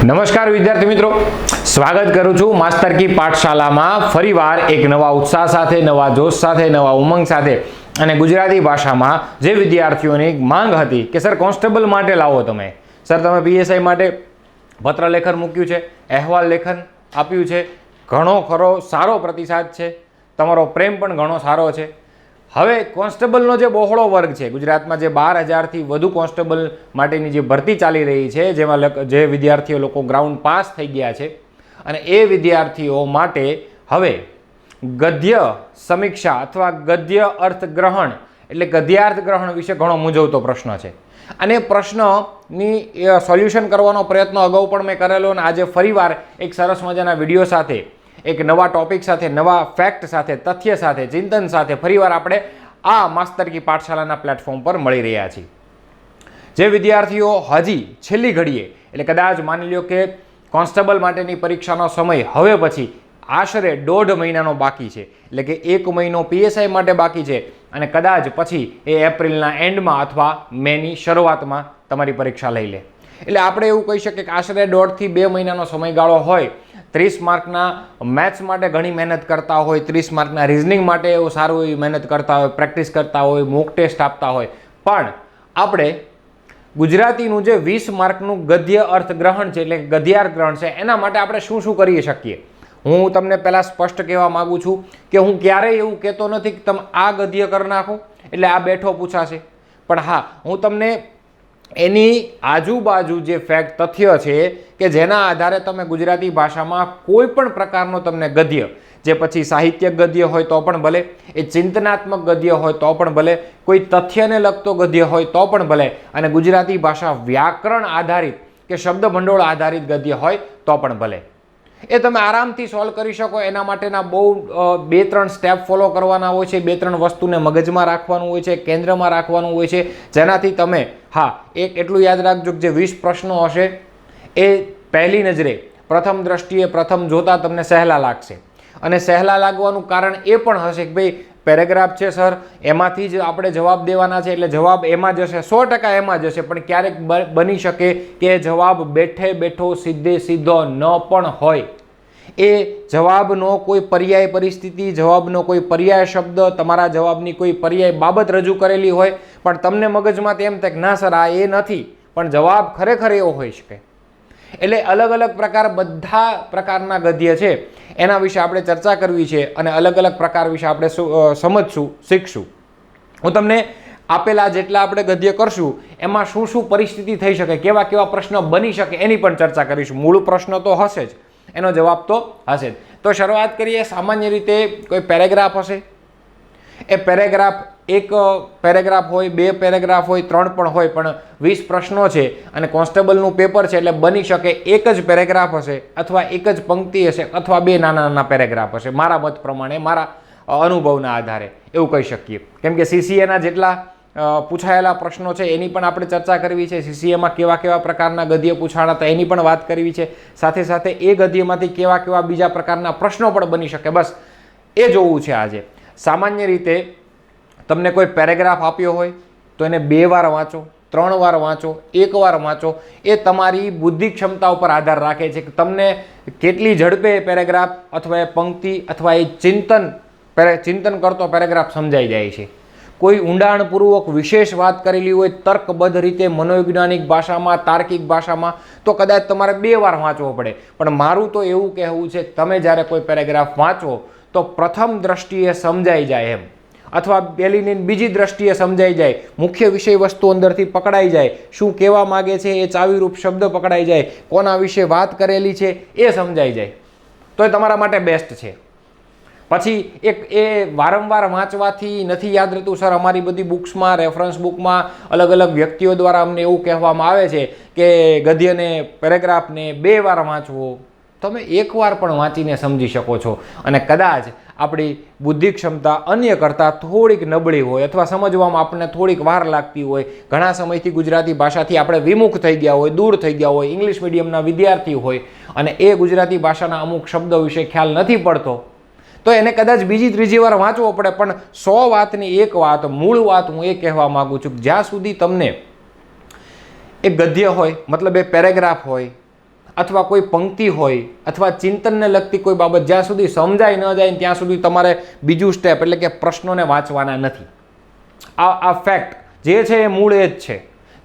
નમસ્કાર વિદ્યાર્થી મિત્રો, સ્વાગત કરું છું માસ્ટર કી પાઠશાલામાં ફરીવાર એક નવા ઉત્સાહ સાથે, નવા જોશ સાથે, નવા ઉમંગ સાથે અને ગુજરાતી ભાષામાં જે વિદ્યાર્થીઓની માંગ હતી કે સર કોન્સ્ટેબલ માટે લાવો તમે પીએસઆઈ માટે પત્ર લેખન મૂક્યું છે, અહેવાલ લેખન આપ્યું છે, ઘણો ખરો સારો પ્રતિસાદ છે, તમારો પ્રેમ પણ ઘણો સારો છે। હવે કોન્સ્ટેબલનો જે બહોળો વર્ગ છે, ગુજરાતમાં જે 12,000થી વધુ કોન્સ્ટેબલ માટેની જે ભરતી ચાલી રહી છે, જેમાં જે વિદ્યાર્થીઓ લોકો ગ્રાઉન્ડ પાસ થઈ ગયા છે અને એ વિદ્યાર્થીઓ માટે હવે ગદ્ય સમીક્ષા અથવા ગદ્ય અર્થગ્રહણ એટલે ગદ્યાર્થ ગ્રહણ વિશે ઘણો મૂંઝવતો પ્રશ્ન છે અને પ્રશ્નની સોલ્યુશન કરવાનો પ્રયત્ન અગાઉ પણ મેં કરેલો અને આજે ફરીવાર એક સરસ મજાના વિડીયો સાથે, એક નવા ટોપિક સાથે, નવા ફેક્ટ સાથે, તથ્ય સાથે, ચિંતન સાથે ફરીવાર આપણે આ માસ્ટર કી પાઠશાલાના પ્લેટફોર્મ પર મળી રહ્યા છીએ। જે વિદ્યાર્થીઓ હજી છેલ્લી ઘડીએ એટલે કદાચ માની લ્યો કે કોન્સ્ટેબલ માટેની પરીક્ષાનો સમય હવે પછી આશરે 1.5 મહિનાનો બાકી છે, એટલે કે 1 મહિનો પીએસઆઈ માટે બાકી છે અને કદાચ પછી એ એપ્રિલના એન્ડમાં અથવા મેની શરૂઆતમાં તમારી પરીક્ષા લઈ લે। એટલે આપણે એવું કહી શકીએ કે આશરે 1.5 થી 2 મહિનાનો સમયગાળો હોય। 30 માર્કના મેથ્સ માટે ઘણી મહેનત કરતા હોય, 30 માર્કના રિઝનિંગ માટે એવું સારું એવી મહેનત કરતા હોય, પ્રેક્ટિસ કરતા હોય, મોક ટેસ્ટ આપતા હોય, પણ આપણે ગુજરાતીનું જે 20 માર્કનું ગદ્ય અર્થગ્રહણ છે એટલે ગદ્યાર્થ ગ્રહણ છે એના માટે આપણે શું શું કરી શકીએ। હું તમને પહેલાં સ્પષ્ટ કહેવા માગું છું કે હું ક્યારેય એવું કહેતો નથી કે તમે આ ગદ્ય કરી નાખો એટલે આ બેઠો પૂછાશે, પણ હા, હું તમને એની આજુબાજુ જે ફેક્ટ તથ્ય છે કે જેના આધારે તમે ગુજરાતી ભાષામાં કોઈ પણ પ્રકારનો તમને ગદ્ય, જે પછી સાહિત્યક ગદ્ય હોય તો પણ ભલે, એ ચિંતનાત્મક ગદ્ય હોય તો પણ ભલે, કોઈ તથ્યને લગતો ગદ્ય હોય તો પણ ભલે અને ગુજરાતી ભાષા વ્યાકરણ આધારિત કે શબ્દ ભંડોળ આધારિત ગદ્ય હોય તો પણ ભલે, એ તમે આરામથી સોલ્વ કરી શકો। એના માટેના બહુ 2-3 સ્ટેપ ફોલો કરવાના હોય છે, 2-3 વસ્તુને મગજમાં રાખવાનું હોય છે, કેન્દ્રમાં રાખવાનું હોય છે, જેનાથી તમે એક એટલું યાદ રાખજો કે જે 20 પ્રશ્નો હશે એ પહેલી નજરે, પ્રથમ દ્રષ્ટિએ, પ્રથમ જોતા તમને સહેલા લાગશે અને સહેલા લાગવાનું કારણ એ પણ હશે કે ભાઈ પેરેગ્રાફ છે સર, એમાંથી જ આપણે જવાબ દેવાના છે એટલે જવાબ એમાં જશે, 100% એમાં જશે, પણ ક્યારેક બની શકે કે જવાબ બેઠે બેઠો સીધે સીધો ન પણ હોય। એ જવાબનો કોઈ પર્યાય પરિસ્થિતિ, જવાબનો કોઈ પર્યાય શબ્દ, તમારા જવાબની કોઈ પર્યાય બાબત રજૂ કરેલી હોય પણ તમને મગજમાં તેમ થાય કે ના સર આ એ નથી, પણ જવાબ ખરેખર એવો હોઈ શકે। એટલે અલગ અલગ પ્રકાર, બધા પ્રકારના ગદ્ય છે એના વિશે આપણે ચર્ચા કરવી છે અને અલગ અલગ પ્રકાર વિશે આપણે સમજશું, શીખશું। હું તમને આપેલા જેટલા આપણે ગદ્ય કરશું એમાં શું શું પરિસ્થિતિ થઈ શકે, કેવા કેવા પ્રશ્ન બની શકે એની પણ ચર્ચા કરીશું। મૂળ પ્રશ્ન તો હશે જ, એનો જવાબ તો હશે જ। તો શરૂઆત કરીએ। સામાન્ય રીતે કોઈ પેરેગ્રાફ હશે, એ પેરેગ્રાફ, એક પેરેગ્રાફ હોય, 2 પેરેગ્રાફ હોય, 3 પણ હોય, પણ 20 પ્રશ્નો છે અને કોન્સ્ટેબલનું પેપર છે એટલે બની શકે એક જ પેરેગ્રાફ હશે અથવા એક જ પંક્તિ હશે અથવા 2 નાના નાના પેરેગ્રાફ હશે, મારા મત પ્રમાણે, મારા અનુભવના આધારે એવું કહી શકીએ। કેમ કે સીસીએના જેટલા પૂછાયેલા પ્રશ્નો છે એની પણ આપણે ચર્ચા કરવી છે, સીસીએમાં કેવા કેવા પ્રકારના ગદ્ય પૂછાણા હતા એની પણ વાત કરવી છે, સાથે સાથે એ ગદ્યમાંથી કેવા કેવા બીજા પ્રકારના પ્રશ્નો પણ બની શકે, બસ એ જોવું છે આજે। સામાન્ય રીતે તમને કોઈ પેરેગ્રાફ આપ્યો હોય તો એને 2 વાર વાંચો, 3 વાર વાંચો, 1 વાર વાંચો, એ તમારી બુદ્ધિ ક્ષમતા ઉપર આધાર રાખે છે કે તમને કેટલી ઝડપે એ પેરેગ્રાફ અથવા એ પંક્તિ અથવા એ ચિંતન કરતો પેરેગ્રાફ સમજાઈ જાય છે। કોઈ ઊંડાણપૂર્વક વિશેષ વાત કરેલી હોય તર્કબદ્ધ રીતે, મનોવૈજ્ઞાનિક ભાષામાં, તાર્કિક ભાષામાં, તો કદાચ તમારે 2 વાર વાંચવો પડે, પણ મારું તો એવું કહેવું છે તમે જ્યારે કોઈ પેરેગ્રાફ વાંચો તો પ્રથમ દ્રષ્ટિએ સમજાઈ જાય એમ, અથવા પહેલીની બીજી દ્રષ્ટિએ સમજાઈ જાય, મુખ્ય વિષય વસ્તુ અંદરથી પકડાઈ જાય, શું કહેવા માગે છે એ ચાવીરૂપ શબ્દ પકડાઈ જાય, કોના વિશે વાત કરેલી છે એ સમજાઈ જાય, તો એ તમારા માટે બેસ્ટ છે। પછી એ વારંવાર વાંચવાથી નથી યાદ રહેતું સર, અમારી બધી બુક્સમાં, રેફરન્સ બુકમાં અલગ અલગ વ્યક્તિઓ દ્વારા અમને એવું કહેવામાં આવે છે કે ગદ્યને, પેરેગ્રાફને 2 વાર વાંચવો, તમે 1 વાર પણ વાંચીને સમજી શકો છો અને કદાચ આપણી બુદ્ધિ ક્ષમતા અન્ય કરતાં થોડીક નબળી હોય અથવા સમજવામાં આપણને થોડીક વાર લાગતી હોય, ઘણા સમયથી ગુજરાતી ભાષાથી આપણે વિમુખ થઈ ગયા હોય, દૂર થઈ ગયા હોય, ઇંગ્લિશ મીડિયમના વિદ્યાર્થી હોય અને એ ગુજરાતી ભાષાના અમુક શબ્દો વિશે ખ્યાલ નથી પડતો, તો એને કદાચ બીજી ત્રીજી વાર વાંચવો પડે, પણ 100 વાતની એક વાત, મૂળ વાત હું એ કહેવા માગું છું કે જ્યાં સુધી તમને એક ગદ્ય હોય, મતલબ એ પેરેગ્રાફ હોય અથવા કોઈ પંક્તિ હોય અથવા ચિંતનને લગતી કોઈ બાબત જ્યાં સુધી સમજાઈ ન જાય ત્યાં સુધી તમારે બીજું સ્ટેપ એટલે કે પ્રશ્નોને વાંચવાના નથી. આ ફેક્ટ જે છે એ મૂળ એ જ છે.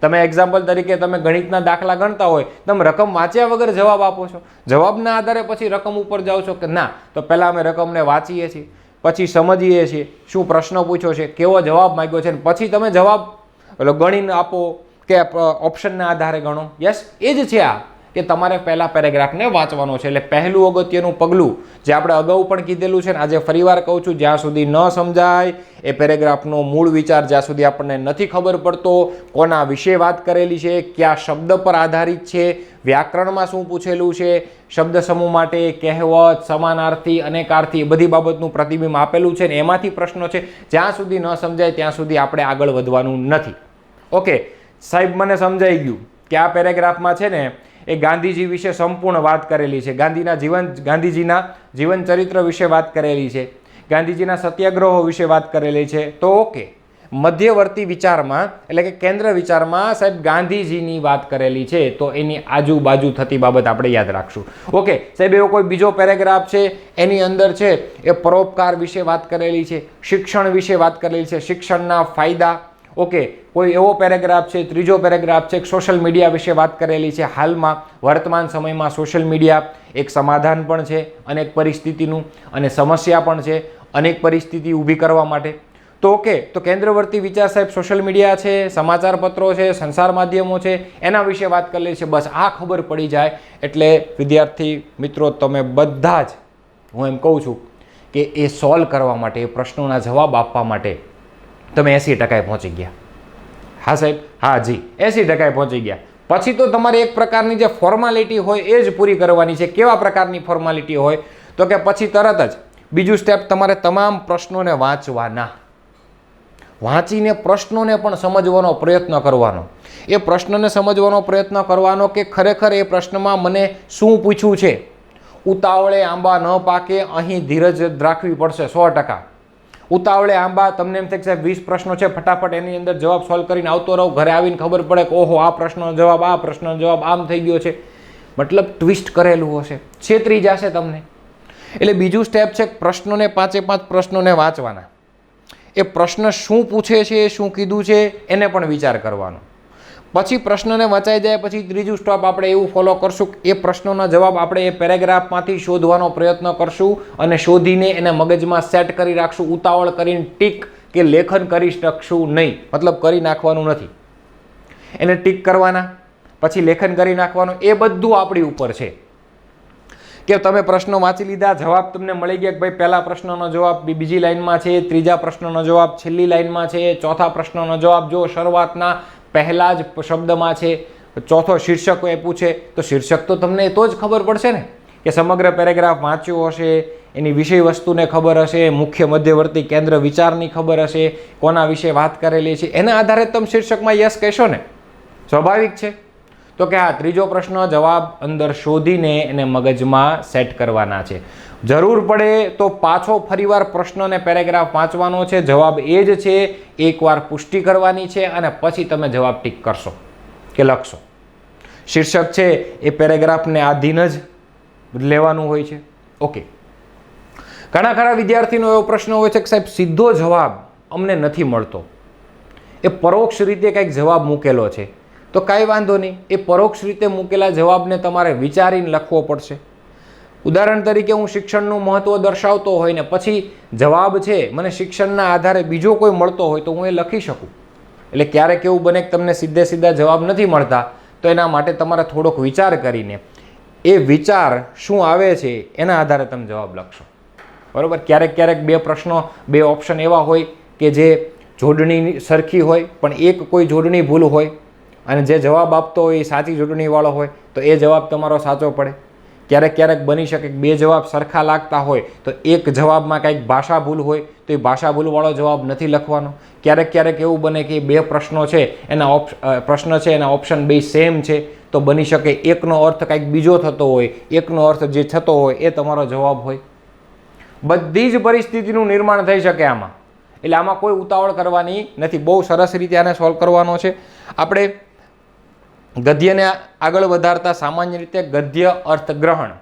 તમે એક્ઝામ્પલ તરીકે તમે ગણિતના દાખલા ગણતા હોય, તમે રકમ વાંચ્યા વગર જવાબ આપો છો, જવાબના આધારે પછી રકમ ઉપર જાઓ છો કે ના, તો પહેલાં અમે રકમને વાંચીએ છીએ, પછી સમજીએ છીએ શું પ્રશ્ન પૂછ્યો છે, કેવો જવાબ માંગ્યો છે, પછી તમે જવાબ ગણીને આપો કે ઓપ્શનના આધારે ગણો. યસ, એ જ છે આ કે તમારે પહેલા પેરેગ્રાફને વાંચવાનો છે. એટલે પહેલું અગત્યનું પગલું જે આપણે અગાઉ પણ કીધેલું છે ને આજે ફરીવાર કહું છું, જ્યાં સુધી ન સમજાય એ પેરેગ્રાફનો મૂળ વિચાર, જ્યાં સુધી આપણને નથી ખબર પડતો કોના વિશે વાત કરેલી છે, કયા શબ્દ પર આધારિત છે, વ્યાકરણમાં શું પૂછેલું છે, શબ્દ સમૂહ માટે કહેવત, સમાનાર્થી, અનેકાર્થી, બધી બાબતનું પ્રતિબિંબ આપેલું છે ને એમાંથી પ્રશ્નો છે, જ્યાં સુધી ન સમજાય ત્યાં સુધી આપણે આગળ વધવાનું નથી. ઓકે સાહેબ, મને સમજાઈ ગયું કે આ પેરેગ્રાફમાં છે ને એ ગાંધીજી વિશે સંપૂર્ણ વાત કરેલી છે, ગાંધીજીના જીવન ચરિત્ર વિશે વાત કરેલી છે, ગાંધીજીના સત્યાગ્રહો વિશે વાત કરેલી છે. તો ઓકે, મધ્યવર્તી વિચારમાં એટલે કે કેન્દ્ર વિચારમાં સાહેબ ગાંધીજીની વાત કરેલી છે, તો એની આજુબાજુ થતી બાબત આપણે યાદ રાખશું. ઓકે સાહેબ, એવો કોઈ બીજો પેરેગ્રાફ છે એની અંદર છે એ પરોપકાર વિશે વાત કરેલી છે, શિક્ષણ વિશે વાત કરેલી છે, શિક્ષણના ફાયદા. ઓકે, કોઈ એવો પેરેગ્રાફ છે, ત્રીજો પેરેગ્રાફ છે સોશિયલ મીડિયા વિશે વાત કરેલી છે. હાલમાં વર્તમાન સમયમાં સોશિયલ મીડિયા એક સમાધાન પણ છે અનેક પરિસ્થિતિનું અને સમસ્યા પણ છે અનેક પરિસ્થિતિ ઊભી કરવા માટે. તો ઓકે, તો કેન્દ્રવર્તી વિચાર સાહેબ સોશિયલ મીડિયા છે, સમાચાર પત્રો છે, સંસાર માધ્યમો છે, એના વિશે વાત કરેલી છે. બસ આ ખબર પડી જાય એટલે વિદ્યાર્થી મિત્રો તમે બધા જ, હું એમ કહું છું કે એ સોલ્વ કરવા માટે, એ પ્રશ્નોના જવાબ આપવા માટે તમે 80% પહોંચી ગયા. હા સાહેબ, હા જી, 80% પહોંચી ગયા. પછી તો તમારે એક પ્રકારની જે ફોર્માલિટી હોય એ જ પૂરી કરવાની છે. કેવા પ્રકારની ફોર્માલિટી હોય તો કે પછી તરત જ બીજું સ્ટેપ તમારે તમામ પ્રશ્નોને વાંચવાના, વાંચીને પ્રશ્નોને પણ સમજવાનો પ્રયત્ન કરવાનો. એ પ્રશ્નને સમજવાનો પ્રયત્ન કરવાનો કે ખરેખર એ પ્રશ્નમાં મને શું પૂછ્યું છે. ઉતાવળે આંબા ન પાકે, અહીં ધીરજ રાખવી પડશે 100%. ઉતાવળે આંબા, તમને એમ થાય કે સાહેબ 20 પ્રશ્નો છે, ફટાફટ એની અંદર જવાબ સોલ્વ કરીને આવતો રહો, ઘરે આવીને ખબર પડે કે ઓહો આ પ્રશ્નનો જવાબ, આ પ્રશ્નનો જવાબ આમ થઈ ગયો છે, મતલબ ટ્વિસ્ટ કરેલું હશે, છેતરી જશે તમને. એટલે બીજું સ્ટેપ છે પ્રશ્નોને 5 પ્રશ્નોને વાંચવાના. એ પ્રશ્ન શું પૂછે છે, શું કીધું છે એને પણ વિચાર કરવાનો. પછી પ્રશ્નને વંચાઈ જાય પછી ત્રીજું સ્ટેપ આપણે એવું ફોલો કરશું કે એ પ્રશ્નોના જવાબ આપણે એ પેરેગ્રાફમાંથી શોધવાનો પ્રયત્ન કરશું અને શોધીને એને મગજમાં સેટ કરી રાખશું. ઉતાવળ કરીને ટીક કે લેખન કરી શકશું નહીં, મતલબ કરી નાખવાનું નથી, એને ટીક કરવાના પછી લેખન કરી નાખવાનું. એ બધું આપણી ઉપર છે કે તમે પ્રશ્નો વાંચી લીધા, જવાબ તમને મળી ગયા કે ભાઈ પહેલા પ્રશ્નનો જવાબ બીજી લાઈનમાં છે, ત્રીજા પ્રશ્નનો જવાબ છેલ્લી લાઈનમાં છે, ચોથા પ્રશ્નનો જવાબ જો શરૂઆતના પહેલા જ શબ્દમાં છે, ચોથો શીર્ષક એ પૂછે તો શીર્ષક તો તમને તો જ ખબર પડશે ને કે સમગ્ર પેરેગ્રાફ વાંચ્યો હશે, એની વિષય વસ્તુને ખબર હશે, મુખ્ય મધ્યવર્તી કેન્દ્ર વિચારની ખબર હશે, કોના વિશે વાત કરેલી છે, એના આધારે તમે શીર્ષકમાં યસ કહેશો ને, સ્વાભાવિક છે. તો કે હા, ત્રીજો પ્રશ્ન જવાબ અંદર શોધીને એને મગજમાં સેટ કરવાના છે. જરૂર પડે તો પાછો ફરીવાર પ્રશ્નને પેરેગ્રાફ વાંચવાનો છે, જવાબ એ જ છે, એકવાર પુષ્ટિ કરવાની છે અને પછી તમે જવાબ ટીક કરશો કે લખશો. શીર્ષક છે એ પેરેગ્રાફને આધીન જ લેવાનું હોય છે. ઓકે, ઘણા ખરા વિદ્યાર્થીનો એવો પ્રશ્ન હોય છે કે સાહેબ સીધો જવાબ અમને નથી મળતો, એ પરોક્ષ રીતે કંઈક જવાબ મૂકેલો છે. તો કાંઈ વાંધો નહીં, એ પરોક્ષ રીતે મૂકેલા જવાબને તમારે વિચારીને લખવો પડશે. ઉદાહરણ તરીકે હું શિક્ષણનું મહત્ત્વ દર્શાવતો હોય ને પછી જવાબ છે મને શિક્ષણના આધારે બીજો કોઈ મળતો હોય તો હું એ લખી શકું. એટલે ક્યારેક એવું બને કે તમને સીધા જવાબ નથી મળતા, તો એના માટે તમારે થોડોક વિચાર કરીને એ વિચાર શું આવે છે એના આધારે તમે જવાબ લખશો. બરાબર? ક્યારેક બે પ્રશ્નો, બે ઓપ્શન એવા હોય કે જે જોડણી સરખી હોય પણ એક કોઈ જોડણી ભૂલ હોય અને જે જવાબ આપતો હોય એ સાચી જોડણીવાળો હોય તો એ જવાબ તમારો સાચો પડે. ક્યારેક બની શકે કે બે જવાબ સરખા લાગતા હોય તો એક જવાબમાં કંઈક ભાષા ભૂલ હોય તો એ ભાષા ભૂલવાળો જવાબ નથી લખવાનો. ક્યારેક એવું બને કે બે પ્રશ્નો છે એના ઓપ્શન બે સેમ છે તો બની શકે એકનો અર્થ કંઈક બીજો થતો હોય, એકનો અર્થ જે થતો હોય એ તમારો જવાબ હોય. બધી જ પરિસ્થિતિનું નિર્માણ થઈ શકે આમાં. એટલે આમાં કોઈ ઉતાવળ કરવાની નથી, બહુ સરસ રીતે આને સોલ્વ કરવાનો છે. આપણે ગદ્યને આગળ વધારતા સામાન્ય રીતે ગદ્ય અર્થગ્રહણ,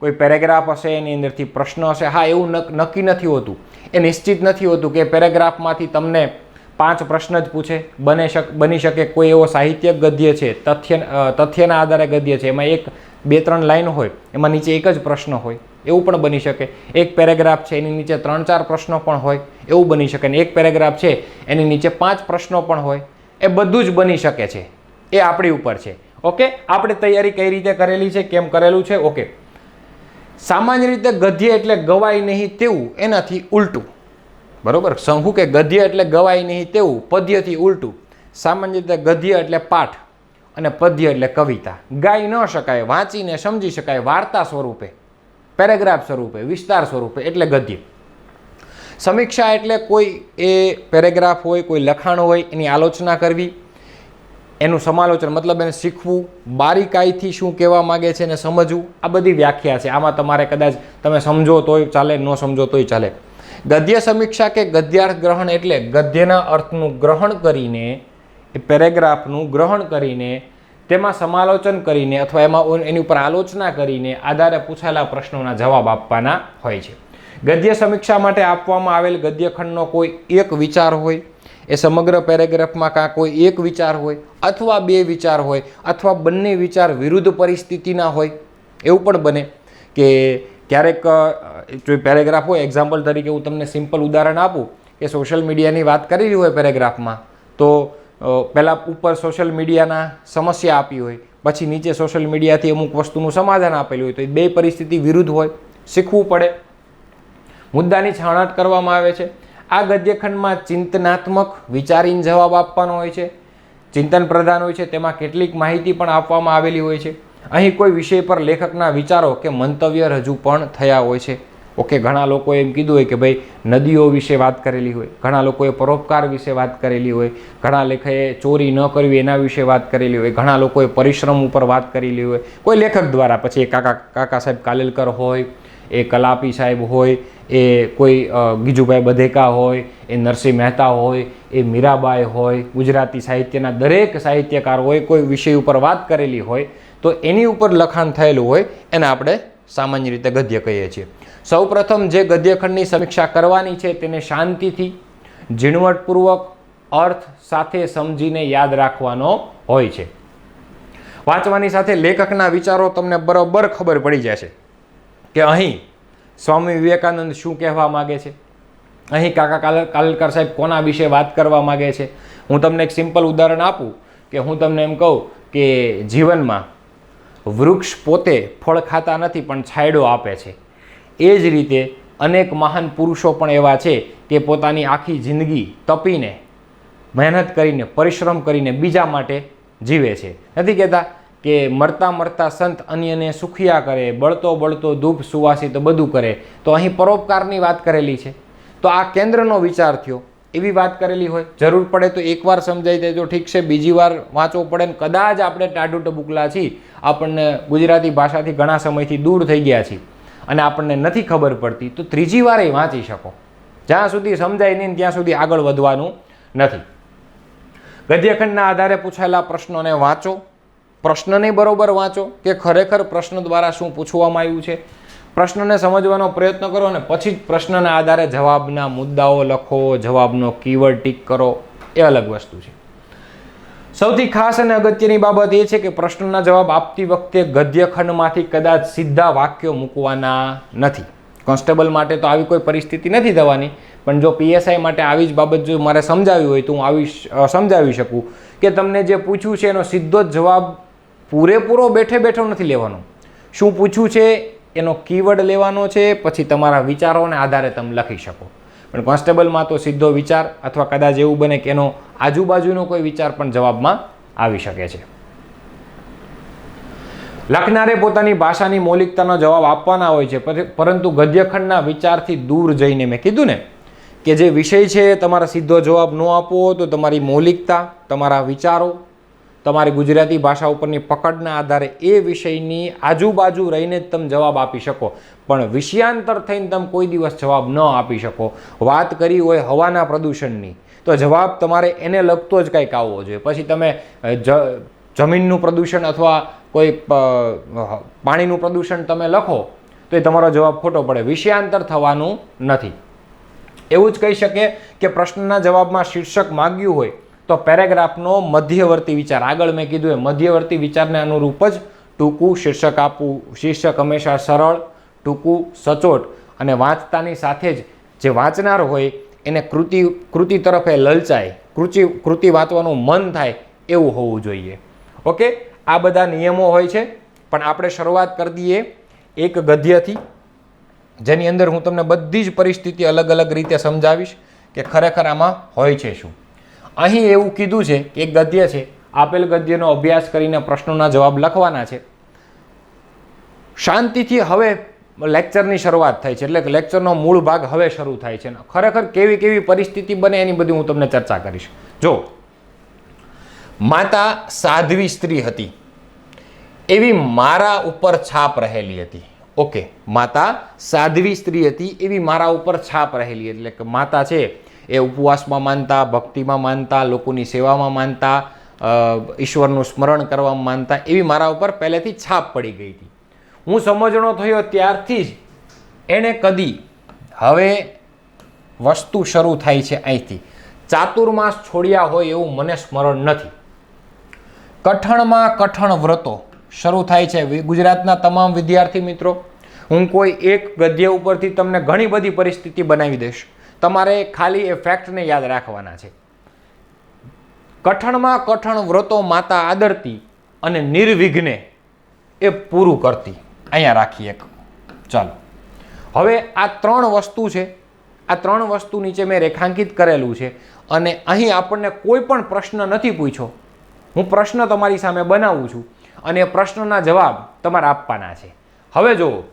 કોઈ પેરેગ્રાફ હશે એની અંદરથી પ્રશ્ન હશે. હા, એવું નક્કી નથી હોતું, એ નિશ્ચિત નથી હોતું કે પેરેગ્રાફમાંથી તમને 5 પ્રશ્ન જ પૂછે. બની શકે કોઈ એવો સાહિત્યિક ગદ્ય છે, તથ્યના આધારે ગદ્ય છે, એમાં 1, 2, 3 લાઈન હોય, એમાં નીચે એક જ પ્રશ્ન હોય, એવું પણ બની શકે. એક પેરેગ્રાફ છે એની નીચે 3, 4 પ્રશ્નો પણ હોય, એવું બની શકે. અને એક પેરેગ્રાફ છે એની નીચે 5 પ્રશ્નો પણ હોય. એ બધું જ બની શકે છે, એ આપણી ઉપર છે. ઓકે, આપણે તૈયારી કઈ રીતે કરેલી છે, કેમ કરેલું છે. ઓકે, સામાન્ય રીતે ગદ્ય એટલે ગવાય નહીં તેવું, એનાથી ઉલટું. બરોબર, શું કે ગદ્ય એટલે ગવાય નહીં તેવું, પદ્યથી ઉલટું. સામાન્ય રીતે ગદ્ય એટલે પાઠ અને પદ્ય એટલે કવિતા. ગાઈ ન શકાય, વાંચીને સમજી શકાય, વાર્તા સ્વરૂપે, પેરેગ્રાફ સ્વરૂપે, વિસ્તાર સ્વરૂપે, એટલે ગદ્ય. સમીક્ષા એટલે કોઈ એ પેરેગ્રાફ હોય, કોઈ લખાણ હોય, એની આલોચના કરવી, એનું સમાલોચન, મતલબ એને શીખવું, બારીકાઈથી શું કહેવા માગે છે એને સમજવું. આ બધી વ્યાખ્યા છે. આમાં તમારે કદાચ તમે સમજો તોય ચાલે, ન સમજો તોય ચાલે. ગદ્ય સમીક્ષા કે ગદ્યાર્થ ગ્રહણ એટલે ગદ્યના અર્થનું ગ્રહણ કરીને, એ પેરેગ્રાફનું ગ્રહણ કરીને, તેમાં સમાલોચન કરીને અથવા એમાં એની ઉપર આલોચના કરીને આધારે પૂછાયેલા પ્રશ્નોના જવાબ આપવાના હોય છે. ગદ્ય સમીક્ષા માટે આપવામાં આવેલ ગદ્યખંડનો કોઈ એક વિચાર હોય, એ સમગ્ર પેરેગ્રાફમાં કાં કોઈ એક વિચાર હોય, અથવા 2 વિચાર હોય, અથવા બંને વિચાર વિરુદ્ધ પરિસ્થિતિના હોય. એવું પણ બને કે ક્યારેક જો પેરેગ્રાફ હોય, એક્ઝામ્પલ તરીકે હું તમને સિમ્પલ ઉદાહરણ આપું કે સોશિયલ મીડિયાની વાત કરેલી હોય પેરેગ્રાફમાં, તો પહેલાં ઉપર સોશિયલ મીડિયાના સમસ્યા આપી હોય, પછી નીચે સોશિયલ મીડિયાથી અમુક વસ્તુનું સમાધાન આપેલું હોય, તો એ 2 પરિસ્થિતિ વિરુદ્ધ હોય, શીખવું પડે. મુદ્દાની છાણટ કરવામાં આવે છે. આ ગદ્યખંડમાં ચિંતનાત્મક, વિચારીને જવાબ આપવાનો હોય છે, ચિંતન પ્રધાન હોય છે. તેમાં કેટલીક માહિતી પણ આપવામાં આવેલી હોય છે. અહીં કોઈ વિષય પર લેખકના વિચારો કે મંતવ્ય રજૂ પણ થયા હોય છે. ઓકે, ઘણા લોકોએ એમ કીધું હોય કે ભાઈ નદીઓ વિશે વાત કરેલી હોય, ઘણા લોકોએ પરોપકાર વિશે વાત કરેલી હોય, ઘણા લેખકે ચોરી ન કરવી એના વિશે વાત કરેલી હોય, ઘણા લોકોએ પરિશ્રમ ઉપર વાત કરેલી હોય, કોઈ લેખક દ્વારા. પછી એ કાકા સાહેબ કાલેલકર હોય, એ કલાપી સાહેબ હોય, એ કોઈ ગીજુભાઈ બધેકા હોય, એ નરસિંહ મહેતા હોય, એ મીરાબાઈ હોય, ગુજરાતી સાહિત્યના દરેક સાહિત્યકાર હોય, કોઈ વિષય ઉપર વાત કરેલી હોય, તો એની ઉપર લખાણ થયેલું હોય એને આપણે સામાન્ય રીતે ગદ્ય કહીએ છીએ. સૌપ્રથમ જે ગદ્યખંડની સમીક્ષા કરવાની છે તેને શાંતિથી, ઝીણવટપૂર્વક, અર્થ સાથે સમજીને યાદ રાખવાનો હોય છે. વાંચવાની સાથે લેખકના વિચારો તમને બરાબર ખબર પડી જશે કે અહીં સ્વામી વિવેકાનંદ શું કહેવા માગે છે, અહીં કાકા કાલેલકર સાહેબ કોના વિશે વાત કરવા માગે છે. હું તમને એક સિમ્પલ ઉદાહરણ આપું કે હું તમને એમ કહું કે જીવનમાં વૃક્ષ પોતે ફળ ખાતા નથી પણ છાંયડો આપે છે. એ જ રીતે અનેક મહાન પુરુષો પણ એવા છે કે પોતાની આખી જિંદગી તપીને, મહેનત કરીને, પરિશ્રમ કરીને બીજા માટે જીવે છે. નથી કહેતા કે મરતા મરતા સંત અન્યને સુખિયા કરે, બળતો બળતો ધૂપ સુવાસી તો બધું કરે. તો અહીં પરોપકારની વાત કરેલી છે, તો આ કેન્દ્રનો વિચાર થયો. એવી વાત કરેલી હોય, જરૂર પડે તો એકવાર સમજાઈ જાય તો ઠીક છે, બીજી વાર વાંચવો પડે ને કદાચ આપણે ટાઢું ટબુકલા છીએ, આપણને ગુજરાતી ભાષાથી ઘણા સમયથી દૂર થઈ ગયા છીએ અને આપણને નથી ખબર પડતી, તો ત્રીજી વાર એ વાંચી શકો. જ્યાં સુધી સમજાય નહીં ત્યાં સુધી આગળ વધવાનું નથી. ગદ્યખંડના આધારે પૂછાયેલા પ્રશ્નોને વાંચો. પ્રશ્નને બરોબર વાંચો કે ખરેખર પ્રશ્ન દ્વારા શું પૂછવામાં આવ્યું છે. પ્રશ્નને સમજવાનો પ્રયત્ન કરો અને પછી જ પ્રશ્નના આધારે જવાબના મુદ્દાઓ લખો, જવાબનો કીવર્ડ ટીક કરો, એ અલગ વસ્તુ છે. સૌથી ખાસ અને અગત્યની બાબત એ છે કે પ્રશ્નના જવાબ આપતી વખતે ગદ્યખંડમાંથી કદાચ સીધા વાક્યો મૂકવાના નથી. કોન્સ્ટેબલ માટે તો આવી કોઈ પરિસ્થિતિ નથી થવાની, પણ જો પીએસઆઈ માટે આવી જ બાબત જો મારે સમજાવી હોય તો હું આવી સમજાવી શકું કે તમને જે પૂછ્યું છે એનો સીધો જ જવાબ પૂરેપૂરો બેઠે બેઠો નથી લેવાનો. શું પૂછ્યું છે એનો કીવર્ડ લેવાનો છે, પછી તમારા વિચારોને આધારે તમે લખી શકો. પણ કોન્સ્ટેબલમાં તો સીધો વિચાર અથવા કદાચ એવું બને કે એનો આજુબાજુનો કોઈ વિચાર પણ જવાબમાં આવી શકે છે. લખનારે પોતાની ભાષાની મૌલિકતાનો જવાબ આપવાના હોય છે, પરંતુ ગદ્યખંડના વિચારથી દૂર જઈને મેં કીધું ને કે જે વિષય છે તમારા સીધો જવાબ ન આપવો તો તમારી મૌલિકતા, તમારા વિચારો, તમારી ગુજરાતી ભાષા ઉપરની પકડના આધારે એ વિષયની આજુબાજુ રહીને જ તમે જવાબ આપી શકો, પણ વિષયાંતર થઈને તમે કોઈ દિવસ જવાબ ન આપી શકો. વાત કરી હોય હવાના પ્રદૂષણની તો જવાબ તમારે એને લગતો જ કંઈક આવવો જોઈએ. પછી તમે જમીનનું પ્રદૂષણ અથવા કોઈ પાણીનું પ્રદૂષણ તમે લખો તો એ તમારો જવાબ ખોટો પડે, વિષયાંતર થવાનું નથી. એવું જ કહી શકે કે પ્રશ્નના જવાબમાં શીર્ષક માગ્યું હોય તો પેરેગ્રાફનો મધ્યવર્તી વિચાર, આગળ મેં કીધું એ મધ્યવર્તી વિચારને અનુરૂપ જ ટૂંકું શીર્ષક આપવું. શીર્ષક હંમેશા સરળ, ટૂંકું, સચોટ અને વાંચતાની સાથે જ જે વાંચનાર હોય એને કૃતિ તરફ એ લલચાય, કૃતિ વાંચવાનું મન થાય એવું હોવું જોઈએ. ઓકે, આ બધા નિયમો હોય છે. પણ આપણે શરૂઆત કરી દઈએ એક ગદ્યથી, જેની અંદર હું તમને બધી જ પરિસ્થિતિ અલગ અલગ રીતે સમજાવીશ કે ખરેખર આમાં હોય છે શું. અહીં એવું કીધું છે કે એક ગદ્ય છે, આપેલ ગદ્યનો અભ્યાસ કરીને પ્રશ્નોના જવાબ લખવાના છે. શાંતિથી હવે લેક્ચરની શરૂઆત થાય છે, એટલે કે લેક્ચરનો મૂળ ભાગ હવે શરૂ થાય છે. ખરેખર કેવી કેવી પરિસ્થિતિ બને એની બધી હું તમને ચર્ચા કરીશ. જો માતા સાધ્વી સ્ત્રી હતી એવી મારા ઉપર છાપ રહેલી હતી. ઓકે, માતા સાધ્વી સ્ત્રી હતી એવી મારા ઉપર છાપ રહેલી, એટલે કે માતા છે એ ઉપવાસમાં માનતા, ભક્તિમાં માનતા, લોકોની સેવામાં માનતા, ઈશ્વરનું સ્મરણ કરવામાં માનતા, એવી મારા ઉપર પહેલેથી છાપ પડી ગઈ હતી. હું સમજણો થયો ત્યારથી જ એણે કદી, હવે વસ્તુ શરૂ થાય છે અહીંથી, ચાતુર્માસ છોડ્યા હોય એવું મને સ્મરણ નથી. કઠણમાં કઠણ વ્રતો શરૂ થાય છે. ગુજરાતના તમામ વિદ્યાર્થી મિત્રો, હું કોઈ એક ગદ્ય ઉપરથી તમને ઘણી બધી પરિસ્થિતિ બનાવી દઈશ, તમારે ખાલી એ ફેક્ટને યાદ રાખવાના છે. કઠણમાં કઠણ વ્રતો માતા આદરતી અને નિર્વિઘ્ને એ પૂરું કરતી. અહીંયા રાખીએ એક. ચાલો, હવે આ ત્રણ વસ્તુ છે, આ ત્રણ વસ્તુ નીચે મેં રેખાંકિત કરેલું છે અને અહીં આપણને કોઈ પણ પ્રશ્ન નથી પૂછ્યો. હું પ્રશ્ન તમારી સામે બનાવું છું અને એ પ્રશ્નના જવાબ તમારે આપવાના છે. હવે જુઓ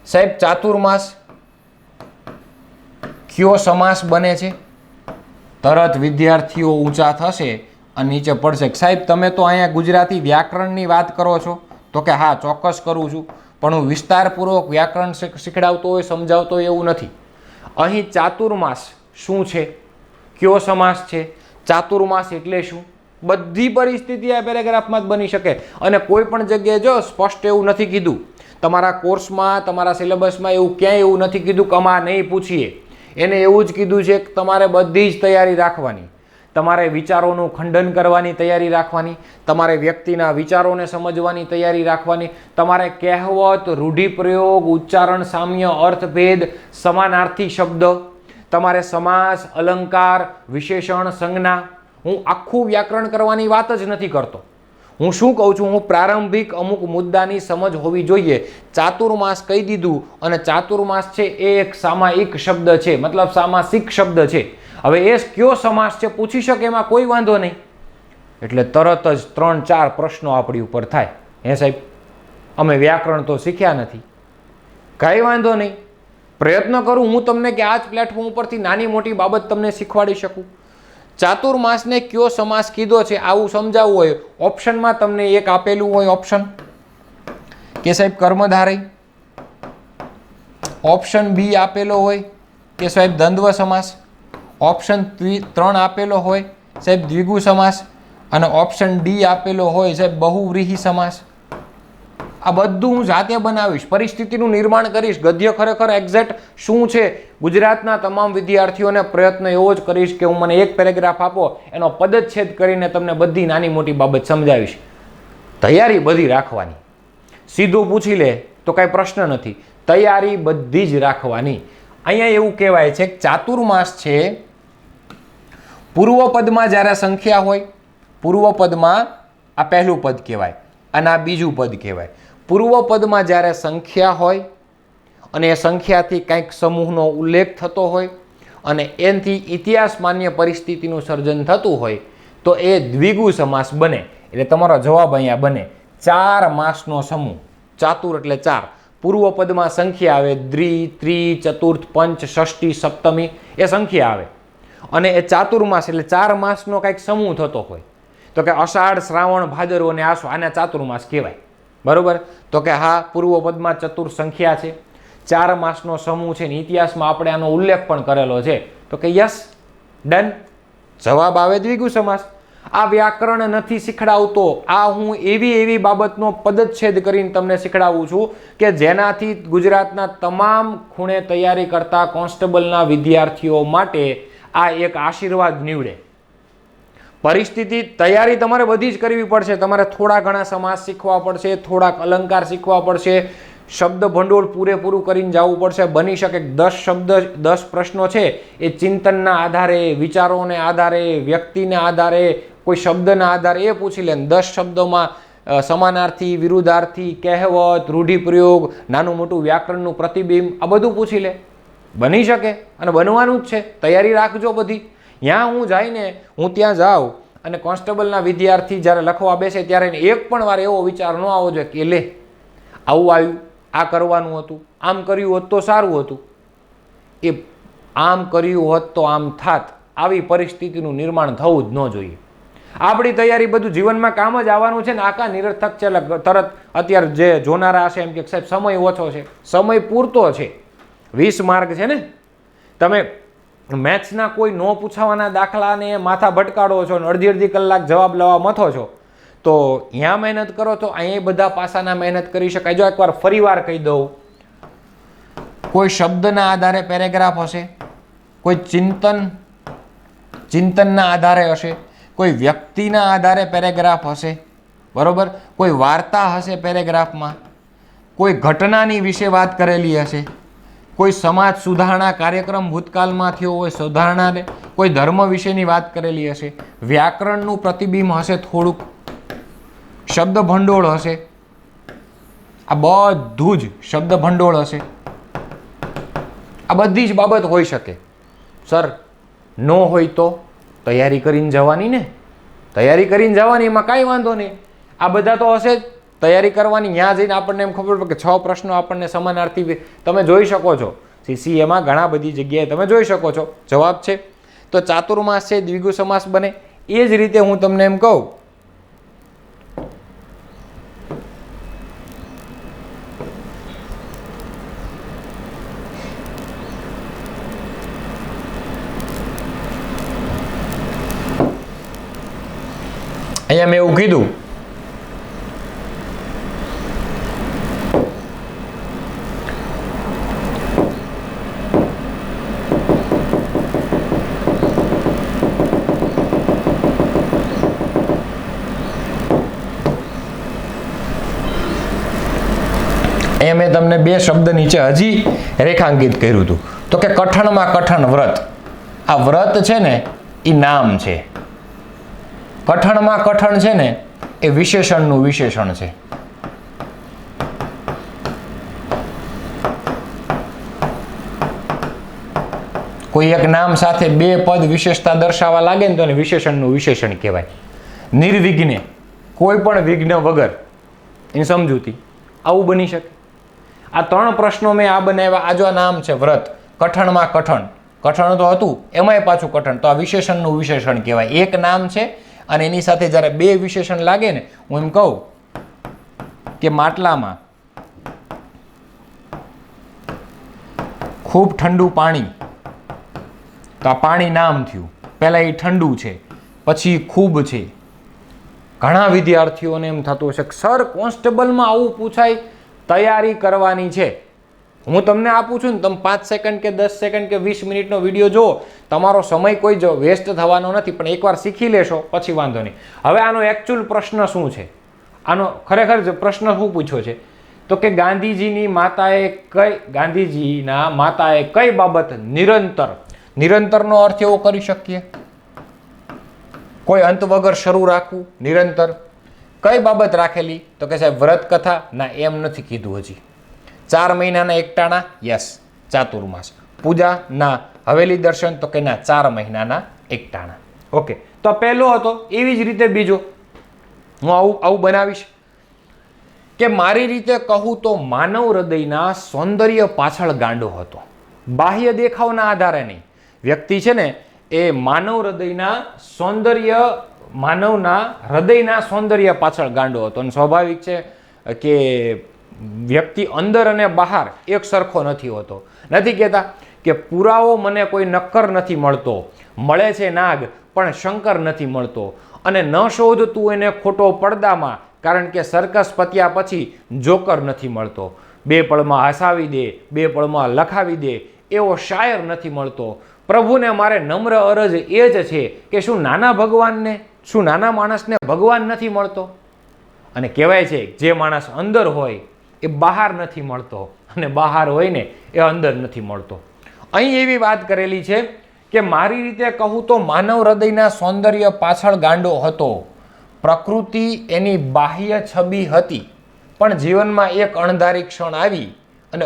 સાહેબ, ચાતુર્માસ કયો સમાસ બને છે? તરત વિદ્યાર્થીઓ ઊંચા થશે અને નીચે પડશે, સાહેબ તમે તો અહીંયા ગુજરાતી વ્યાકરણની વાત કરો છો. તો કે હા, ચોક્કસ કરું છું, પણ હું વિસ્તારપૂર્વક વ્યાકરણ શીખડાવતો હોય, સમજાવતો હોય એવું નથી. અહીં ચાતુર્માસ શું છે, કયો સમાસ છે, ચાતુર્માસ એટલે શું, બધી પરિસ્થિતિ આ પેરેગ્રાફમાં જ બની શકે. અને કોઈ પણ જગ્યાએ જો સ્પષ્ટ એવું નથી કીધું, તમારા કોર્સમાં, તમારા સિલેબસમાં એવું ક્યાંય એવું નથી કીધું કે આમાં નહીં પૂછીએ. એને એવું જ કીધું છે કે તમારે બધી જ તૈયારી રાખવાની, તમારે વિચારોનું ખંડન કરવાની તૈયારી રાખવાની, તમારે વ્યક્તિના વિચારોને સમજવાની તૈયારી રાખવાની, તમારે કહેવત, રૂઢિપ્રયોગ, ઉચ્ચારણ, સામ્ય, અર્થભેદ, સમાનાર્થી શબ્દ, તમારે સમાસ, અલંકાર, વિશેષણ, સંજ્ઞા. હું આખું વ્યાકરણ કરવાની વાત જ નથી કરતો. હું શું કહું છું, હું પ્રારંભિક અમુક મુદ્દાની સમજ હોવી જોઈએ. ચાતુર્માસ કહી દીધું, અને ચાતુર્માસ છે એ એક સામાયિક શબ્દ છે, મતલબ સામાસિક શબ્દ છે. હવે એ કયો સમાસ છે પૂછી શકે, એમાં કોઈ વાંધો નહીં. એટલે તરત જ 3-4 પ્રશ્નો આપણી ઉપર થાય. હે સાહેબ, અમે વ્યાકરણ તો શીખ્યા નથી. કાંઈ વાંધો નહીં, પ્રયત્ન કરું હું તમને કે આ જ પ્લેટફોર્મ ઉપરથી નાની મોટી બાબત તમને શીખવાડી શકું. ચાતુર્માસને કયો સમાસ કીધો છે આવું સમજાવવું હોય, ઓપ્શનમાં તમને એક આપેલું હોય ઓપ્શન કે સાહેબ કર્મધારય, ઓપ્શન બી આપેલો હોય કે સાહેબ દ્વંદ્વ સમાસ, ઓપ્શન 3 આપેલો હોય સાહેબ દ્વિગુ સમાસ, અને ઓપ્શન ડી આપેલો હોય સાહેબ બહુવ્રીહી સમાસ. આ બધું હું જાતે બનાવીશ, પરિસ્થિતિનું નિર્માણ કરીશ. ગદ્ય ખરેખર એક્ઝેક્ટ શું છે, ગુજરાતના તમામ વિદ્યાર્થીઓને પ્રયત્ન એવો જ કરીશ કે હું મને એક પેરેગ્રાફ આપો, એનો પદચ્છેદ કરીને તમને બધી નાની મોટી બાબત સમજાવીશ. તૈયારી બધી રાખવાની. સીધું પૂછી લે તો કાંઈ પ્રશ્ન નથી, તૈયારી બધી જ રાખવાની. અહીંયા એવું કહેવાય છે કે ચાતુર્માસ છે, પૂર્વ પદમાં જ્યારે સંખ્યા હોય, પૂર્વ પદમાં આ પહેલું પદ કહેવાય અને આ બીજું પદ કહેવાય. પૂર્વ પદમાં જ્યારે સંખ્યા હોય અને એ સંખ્યાથી કંઈક સમૂહનો ઉલ્લેખ થતો હોય અને એનાથી ઇતિહાસ માન્ય પરિસ્થિતિનું સર્જન થતું હોય તો એ દ્વિગુ સમાસ બને. એટલે તમારો જવાબ અહીંયા બને 4 માસનો સમૂહ. ચાતુર એટલે 4, પૂર્વ પદમાં સંખ્યા આવે, દ્વિ, ત્રિ, ચતુર્થ, પંચ, ષષ્ઠી, સપ્તમી, એ સંખ્યા આવે અને એ ચાતુર્માસ એટલે 4 માસનો કંઈક સમૂહ થતો હોય. તો કે અષાઢ, શ્રાવણ, ભાદરવો અને આસો, આને ચાતુર્માસ કહેવાય. બરોબર? તો કે હા, પૂર્વ પદમાં ચતુર સંખ્યા છે, 4 માસનો સમૂહ છે, ને ઇતિહાસમાં આપણે આનો ઉલ્લેખ પણ કરેલો છે. તો કે યસ, ડન, જવાબ આવે દ્વિગુ સમાસ. આ વ્યાકરણ નથી શીખડાવતો, આ હું એવી બાબતનો પદચ્છેદ કરીને તમને શીખડાવું છું કે જેનાથી ગુજરાતના તમામ ખૂણે તૈયારી કરતા કોન્સ્ટેબલના વિદ્યાર્થીઓ માટે આ એક આશીર્વાદ નીવડે. પરિસ્થિતિ તૈયારી તમારે બધી જ કરવી પડશે. તમારે થોડા ઘણા સમાસ શીખવા પડશે, થોડાક અલંકાર શીખવા પડશે, શબ્દ ભંડોળ પૂરેપૂરું કરીને જવું પડશે. બની શકે 10 શબ્દ 10 પ્રશ્નો છે એ ચિંતનના આધારે, વિચારોને આધારે, વ્યક્તિના આધારે, કોઈ શબ્દના આધારે એ પૂછી લે. 10 શબ્દોમાં સમાનાર્થી, વિરુદ્ધાર્થી, કહેવત, રૂઢિપ્રયોગ, નાનું મોટું વ્યાકરણનું પ્રતિબિંબ, આ બધું પૂછી લે. બની શકે અને બનવાનું જ છે. તૈયારી રાખજો બધી. ત્યાં હું જઈને હું ત્યાં જાઉં અને કોન્સ્ટેબલના વિદ્યાર્થી જ્યારે લખવા બેસે ત્યારે એક પણ વાર એવો વિચાર ન આવવો જોઈએ કે લે આવું આવ્યું, આ કરવાનું હતું, આમ કર્યું હોત તો સારું હતું. એ આમ કર્યું હોત તો આમ થાત, આવી પરિસ્થિતિનું નિર્માણ થવું જ ન જોઈએ. આપણી તૈયારી બધું જીવનમાં કામ જ આવવાનું છે ને. આકા નિરર્થક છે એટલે તરત અત્યારે જે જોનારા હશે એમ કે સાહેબ સમય ઓછો છે. સમય પૂરતો છે. 20 માર્ક છે ને. તમે મેથ્સના કોઈ ન પૂછાવાના દાખલાને માથા ભટકાડો છો અને અડધી કલાક જવાબ લેવા મથો છો તો અહીંયા મહેનત કરો તો અહીંયા બધા પાસાના મહેનત કરી શકાય. જો એકવાર ફરીવાર કહી દઉં, કોઈ શબ્દના આધારે પેરેગ્રાફ હશે, કોઈ ચિંતનના આધારે હશે, કોઈ વ્યક્તિના આધારે પેરેગ્રાફ હશે, બરોબર, કોઈ વાર્તા હશે પેરેગ્રાફમાં, કોઈ ઘટનાની વિશે વાત કરેલી હશે, કોઈ સમાજ સુધારણા કાર્યક્રમ ભૂતકાળમાં થયો હોય સુધારણાને, કોઈ ધર્મ વિશેની વાત કરેલી હશે, વ્યાકરણનું પ્રતિબિંબ હશે, થોડુંક શબ્દ ભંડોળ હશે. આ બધું જ શબ્દ ભંડોળ હશે. આ બધી જ બાબત હોઈ શકે. સર ન હોય તો તૈયારી કરીને જવાની ને. તૈયારી કરીને જવાની, એમાં કાંઈ વાંધો નહીં. આ બધા તો હશે જ. તૈયારી કરવાની, ત્યાં જઈને આપણને એમ ખબર પડે કે 6 પ્રશ્નો આપણને સમાનાર્થી તમે જોઈ શકો છો. CCAમાં ઘણા બધી જગ્યાએ તમે જોઈ શકો છો જવાબ છે. તો ચાતુર્માસ છે, દ્વિગુ સમાસ બને. એ જ રીતે હું તમને એમ કહું અહીંયા મેં એવું કીધું મેં તમને 2 શબ્દ નીચે હજી રેખાંકિત કર્યું હતું. તો કે કઠણમાં કઠણ વ્રત. આ વ્રત છે ને એ નામ છે. કઠણમાં કઠણ છે ને એ વિશેષણનું વિશેષણ છે. કોઈ એક નામ સાથે 2 પદ વિશેષતા દર્શાવવા લાગે ને તો એને વિશેષણનું વિશેષણ કહેવાય. નિર્વિઘ્ને, કોઈ પણ વિઘ્ન વગર એની સમજૂતી, આવું બની શકે. આ 3 પ્રશ્નો મેં આ બનાવ્યા. આ જો આ નામ છે વ્રત, કઠણમાં કઠણ. કઠણ તો હતું, એમાંય પાછું કઠણ, તો આ વિશેષણનું વિશેષણ કહેવાય. એક નામ છે અને એની સાથે જ્યારે 2 વિશેષણ લાગે ને, હું એમ કહું કે માટલામાં ખૂબ ઠંડુ પાણી, તો આ પાણી નામ થયું. પહેલાં એ ઠંડુ છે, પછી ખૂબ છે. ઘણા વિદ્યાર્થીઓને એમ થતું હશે કે સર કોન્સ્ટેબલમાં આવું પૂછાય, તૈયારી કરવાની છે. હું તમને આપું છું ને, તમે 5 સેકન્ડ કે 10 સેકન્ડ કે 20 મિનિટનો વિડીયો જુઓ, તમારો સમય કોઈ જ વેસ્ટ થવાનો નથી. પણ એકવાર શીખી લેશો પછી વાંધો નહીં. હવે આનો એકચ્યુઅલ પ્રશ્ન શું છે? આનો ખરેખર પ્રશ્ન શું પૂછ્યો છે? તો કે ગાંધીજીના માતાએ કઈ બાબત નિરંતર, નિરંતરનો અર્થ એવો કરી શકીએ કોઈ અંત વગર શરૂ રાખવું, નિરંતર. કઈ બાબત રાખેલી? તો કે સાહેબ વ્રત કથા. ના, એમ નથી કીધું હજી. 4 મહિનાના એકટાણા, યસ, ચાતુર્માસ. પૂજા, ના. હવેલી દર્શન, તો કે ના, 4 મહિનાના એકટાણા. ઓકે, તો પહેલો હતો. એવી જ રીતે બીજો હું આવું બનાવીશ કે મારી રીતે કહું તો માનવ હૃદયના સૌંદર્ય પાછળ ગાંડો હતો. બાહ્ય દેખાવના આધારે નહીં. વ્યક્તિ છે ને એ માનવ હૃદયના સૌંદર્ય પાછળ ગાંડો હતો. અને સ્વાભાવિક છે કે વ્યક્તિ અંદર અને બહાર એક સરખો નથી હોતો. નથી કહેતા કે પુરાવો મને કોઈ નક્કર નથી મળતો, મળે છે નાગ પણ શંકર નથી મળતો, અને ન શોધ તું એને ખોટો પડદામાં, કારણ કે સર્કસ પત્યા પછી જોકર નથી મળતો. 2 પળમાં હસાવી દે, 2 પળમાં લખાવી દે એવો શાયર નથી મળતો. પ્રભુને મારે નમ્ર અરજ એ જ છે કે શું નાના માણસને ભગવાન નથી મળતો? અને કહેવાય છે જે માણસ અંદર હોય એ બહાર નથી મળતો, અને બહાર હોય ને એ અંદર નથી મળતો. અહીં એવી વાત કરેલી છે કે મારી રીતે કહું તો માનવ હૃદયના સૌંદર્ય પાછળ ગાંડો હતો. પ્રકૃતિ એની બાહ્ય છબી હતી, પણ જીવનમાં એક અણધારી ક્ષણ આવી અને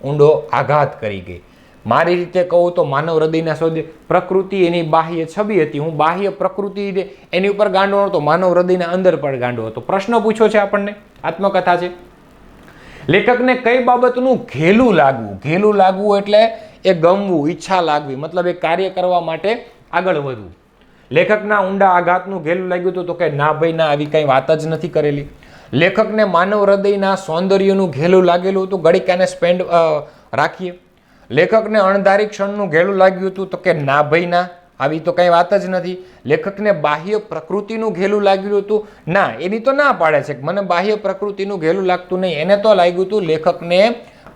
ઊંડો આઘાત કરી ગઈ. મારી રીતે કહું તો માનવ હૃદયના સૌંદર્ય, પ્રકૃતિ એની બાહ્ય છબી હતી, હું બાહ્ય પ્રકૃતિ એની ઉપર ગાંડો નહોતો, માનવ હૃદયના અંદર પણ ગાંડો હતો. પ્રશ્ન પૂછ્યો છે આપણને, આત્મકથા છે. લેખકને કઈ બાબતનું ઘેલું લાગવું એટલે એ ગમવું, ઈચ્છા લાગવી, મતલબ એ કાર્ય કરવા માટે આગળ વધવું. લેખકના ઊંડા આઘાતનું ઘેલું લાગ્યું હતું તો કે ના ભાઈ ના, આવી કઈ વાત જ નથી કરેલી. લેખકને માનવ હૃદયના સૌંદર્યનું ઘેલું લાગેલું હતું, ગળિકાને સ્પેન્ડ રાખીએ. લેખકને અણધારી ક્ષણનું ઘેલું લાગ્યું હતું તો કે ના ભાઈ ના, આવી તો કઈ વાત જ નથી. લેખકને બાહ્ય પ્રકૃતિનું ઘેલું લાગ્યું હતું, ના, એની તો ના પાડે છે કે મને બાહ્ય પ્રકૃતિનું ઘેલું લાગતું નહીં. એને તો લાગ્યું હતું લેખકને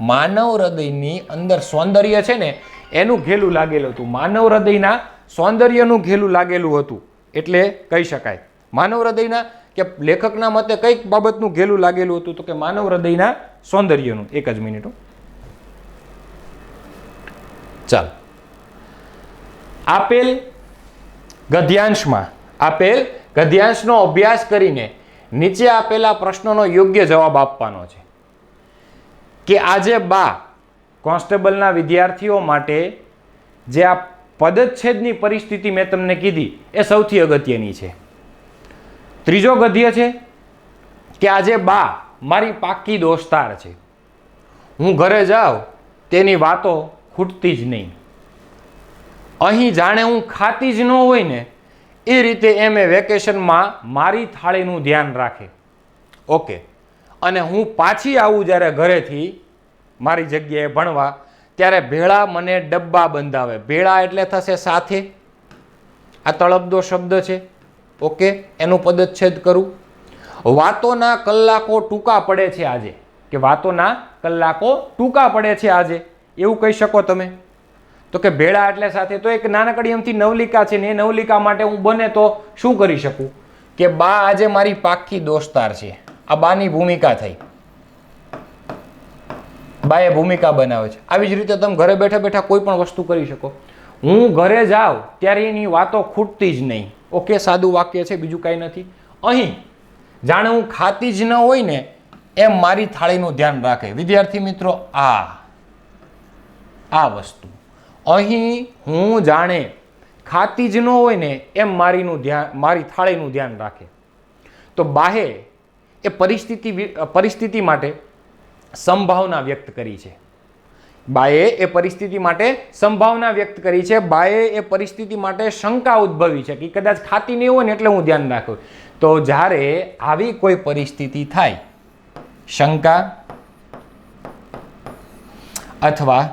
માનવ હૃદયની અંદર સૌંદર્ય છે ને એનું ઘેલું લાગેલું હતું, માનવ હૃદયના સૌંદર્યનું ઘેલું લાગેલું હતું. એટલે કહી શકાય માનવ હૃદયના, કે લેખકના મતે કઈક બાબતનું ઘેલું લાગેલું હતું તો કે માનવ હૃદયના સૌંદર્યનું. એક જ મિનિટ. ચાલ, આપેલ ગદ્યાંશનો અભ્યાસ કરીને નીચે આપેલા પ્રશ્નોનો યોગ્ય જવાબ આપવાનો છે. કે આજે બા કોન્સ્ટેબલના વિદ્યાર્થીઓ માટે જે આ પદચ્છેદની પરિસ્થિતિ મેં તમને કીધી એ સૌથી અગત્યની છે. ત્રીજો ગદ્ય છે કે આજે બા મારી પાક્કી દોસ્તાર છે, હું ઘરે જાઉં તેની વાતો ખૂટતી જ નહીં. અહીં જાણે હું ખાતી જ ન હોય ને એ રીતે એમ એ વેકેશનમાં મારી થાળીનું ધ્યાન રાખે. ઓકે, અને હું પાછી આવું જ્યારે ઘરેથી મારી જગ્યાએ ભણવા, ત્યારે ભેળા મને ડબ્બા બંધાવે. ભેળા એટલે થશે સાથે, આ તળપદો શબ્દ છે. ઓકે, એનું પદચ્છેદ કરું. વાતોના કલાકો ટૂંકા પડે છે આજે, કે વાતોના કલાકો ટૂંકા પડે છે આજે, એવું કહી શકો તમે. તો કે ભેળા એટલે સાથે, તો એક નાનકડી એમથી નવલિકા છે ને એ નવલિકા માટે હું બને તો શું કરી શકું કે બા આજે મારી પાક્કી દોસ્તાર છે. આ બાની ભૂમિકા થઈ, બાએ ભૂમિકા બનાવે છે. આવી જ રીતે તમે ઘરે બેઠા બેઠા કોઈ પણ વસ્તુ કરી શકો. હું ઘરે જાઉં ત્યારે એની વાતો ખૂટતી જ નહીં. ઓકે, સાદું વાક્ય છે, બીજું કાંઈ નથી. અહીં જાણે હું ખાતી જ ન હોય ને એમ મારી થાળીનું ધ્યાન રાખે. વિદ્યાર્થી મિત્રો, આ વસ્તુ અહીં હું જાણે ખાતી જ ન હોય ને એમ મારી થાળીનું ધ્યાન રાખે. તો બાહે એ પરિસ્થિતિ માટે સંભાવના વ્યક્ત કરી છે. બાએ એ પરિસ્થિતિ માટે સંભાવના વ્યક્ત કરી છે. બાએ એ પરિસ્થિતિ માટે શંકા ઉદ્ભવી છે કે કદાચ ખાતી નહીં હોય ને એટલે હું ધ્યાન રાખું. તો જ્યારે આવી કોઈ પરિસ્થિતિ થાય, શંકા અથવા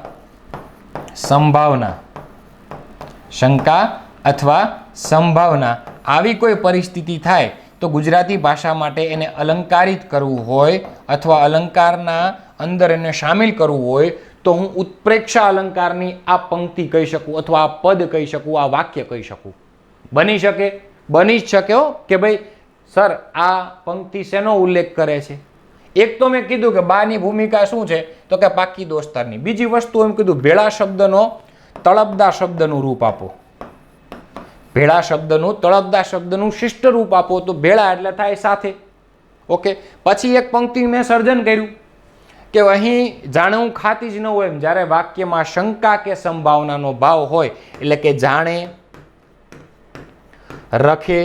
સંભાવના, આવી કોઈ પરિસ્થિતિ થાય તો ગુજરાતી ભાષા માટે એને અલંકારિત કરવું હોય અથવા અલંકારના અંદર એને સામેલ કરવું હોય તો હું ઉત્પ્રેક્ષા અલંકારની આ પંક્તિ કહી શકું, અથવા આ પદ કહી શકું, આ વાક્ય કહી શકું. બની જ શકે હો કે ભાઈ સર આ પંક્તિ શેનો ઉલ્લેખ કરે છે. એક તો મેં કીધું કે બાની ભૂમિકા શું છે તો કે પાક્કી દોસ્તારની. બીજી વસ્તુ એમ કીધું ભેળા શબ્દનો તળપદા શબ્દનું રૂપ આપો. ભેળા શબ્દનું તળપદા શબ્દનું શિષ્ટ રૂપ આપો તો ભેળા એટલે થાય સાથે. ઓકે, પછી એક પંક્તિ મેં સર્જન કર્યું કે અહીં જાણે હું ખાતી જ ન હોય એમ, જ્યારે વાક્યમાં શંકા કે સંભાવનાનો ભાવ હોય એટલે કે જાણે, રખે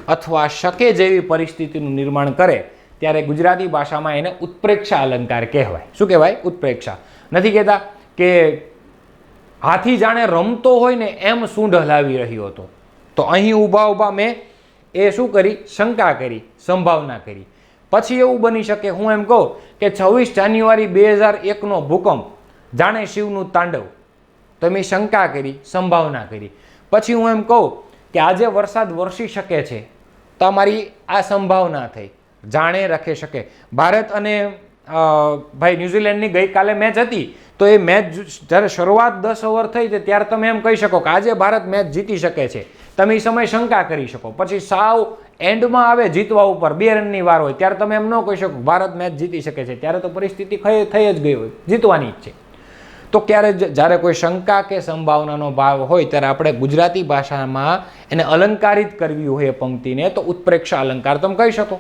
અથવા શકે જેવી પરિસ્થિતિનું નિર્માણ કરે ત્યારે ગુજરાતી ભાષામાં એને ઉત્પ્રેક્ષા અલંકાર કહેવાય. શું કહેવાય? ઉત્પ્રેક્ષા. નથી કહેતા કે હાથી જાણે રમતો હોય ને એમ સૂંઢ હલાવી રહ્યો હતો. તો અહીં ઊભા મેં એ શું કરી? શંકા કરી, સંભાવના કરી. પછી એવું બની શકે હું એમ કહું કે 26 જાન્યુઆરી 2001નો ભૂકંપ જાણે શિવનું તાંડવ. તો મેં શંકા કરી, સંભાવના કરી. પછી હું એમ કહું કે આજે વરસાદ વરસી શકે છે, તો અમારી આ સંભાવના થઈ, જાણે રખી શકે. ભારત અને ભાઈ ન્યુઝીલેન્ડની ગઈકાલે મેચ હતી, તો એ મેચ જ્યારે શરૂઆત 10 ઓવર થઈ છે ત્યારે તમે એમ કહી શકો કે આજે ભારત મેચ જીતી શકે છે. તમે એ સમય શંકા કરી શકો. પછી સાવ એન્ડમાં આવે જીતવા ઉપર 2 રનની વાર હોય ત્યારે તમે એમ ન કહી શકો ભારત મેચ જીતી શકે છે. ત્યારે તો પરિસ્થિતિ થઈ જ ગઈ હોય, જીતવાની જ છે. તો ક્યારે જ્યારે કોઈ શંકા કે સંભાવનાનો ભાવ હોય ત્યારે આપણે ગુજરાતી ભાષામાં એને અલંકારિત કરવી હોય એ પંક્તિને, તો ઉત્પ્રેક્ષા અલંકાર તમે કહી શકો.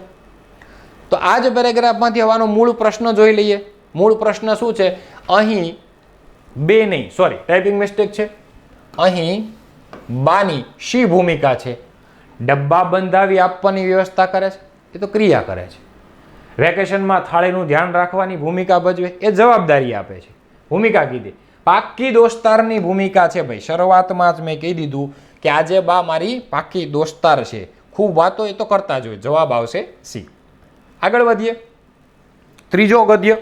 તો આ જ પેરેગ્રાફમાંથી હવાનો મૂળ પ્રશ્ન જોઈ લઈએ. મૂળ પ્રશ્ન શું છે? અહીં બે નહીં, સોરી ટાઈપિંગ મિસ્ટેક છે. અહીં બાની શી ભૂમિકા છે? ડબ્બા બંધાવી આપવાની વ્યવસ્થા કરે છે, એ તો ક્રિયા કરે છે. વેકેશનમાં થાળીનું ધ્યાન રાખવાની ભૂમિકા ભજવે, એ જવાબદારી આપે છે. ભૂમિકા કીધી. પાક્કી દોસ્તારની ભૂમિકા છે ભાઈ. શરૂઆતમાં જ મેં કહી દીધું કે આજે બા મારી પાક્કી દોસ્તાર છે. ખૂબ વાતો એ તો કરતા જ હોય. જવાબ આવશે સી. આગળ વધીએ. ત્રીજો ગદ્ય.